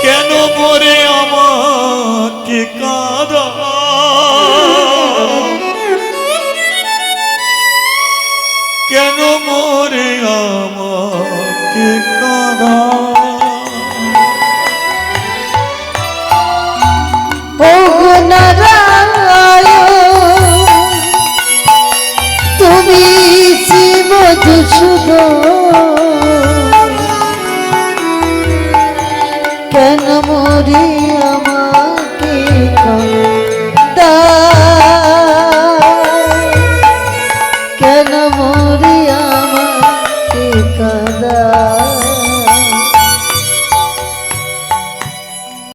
কেন মরে আমাকে কাঁদা, কেন মরে আমাকে কাঁদা। ও নারায়ণ, তুমি শিব দুষুদন, কেন মরি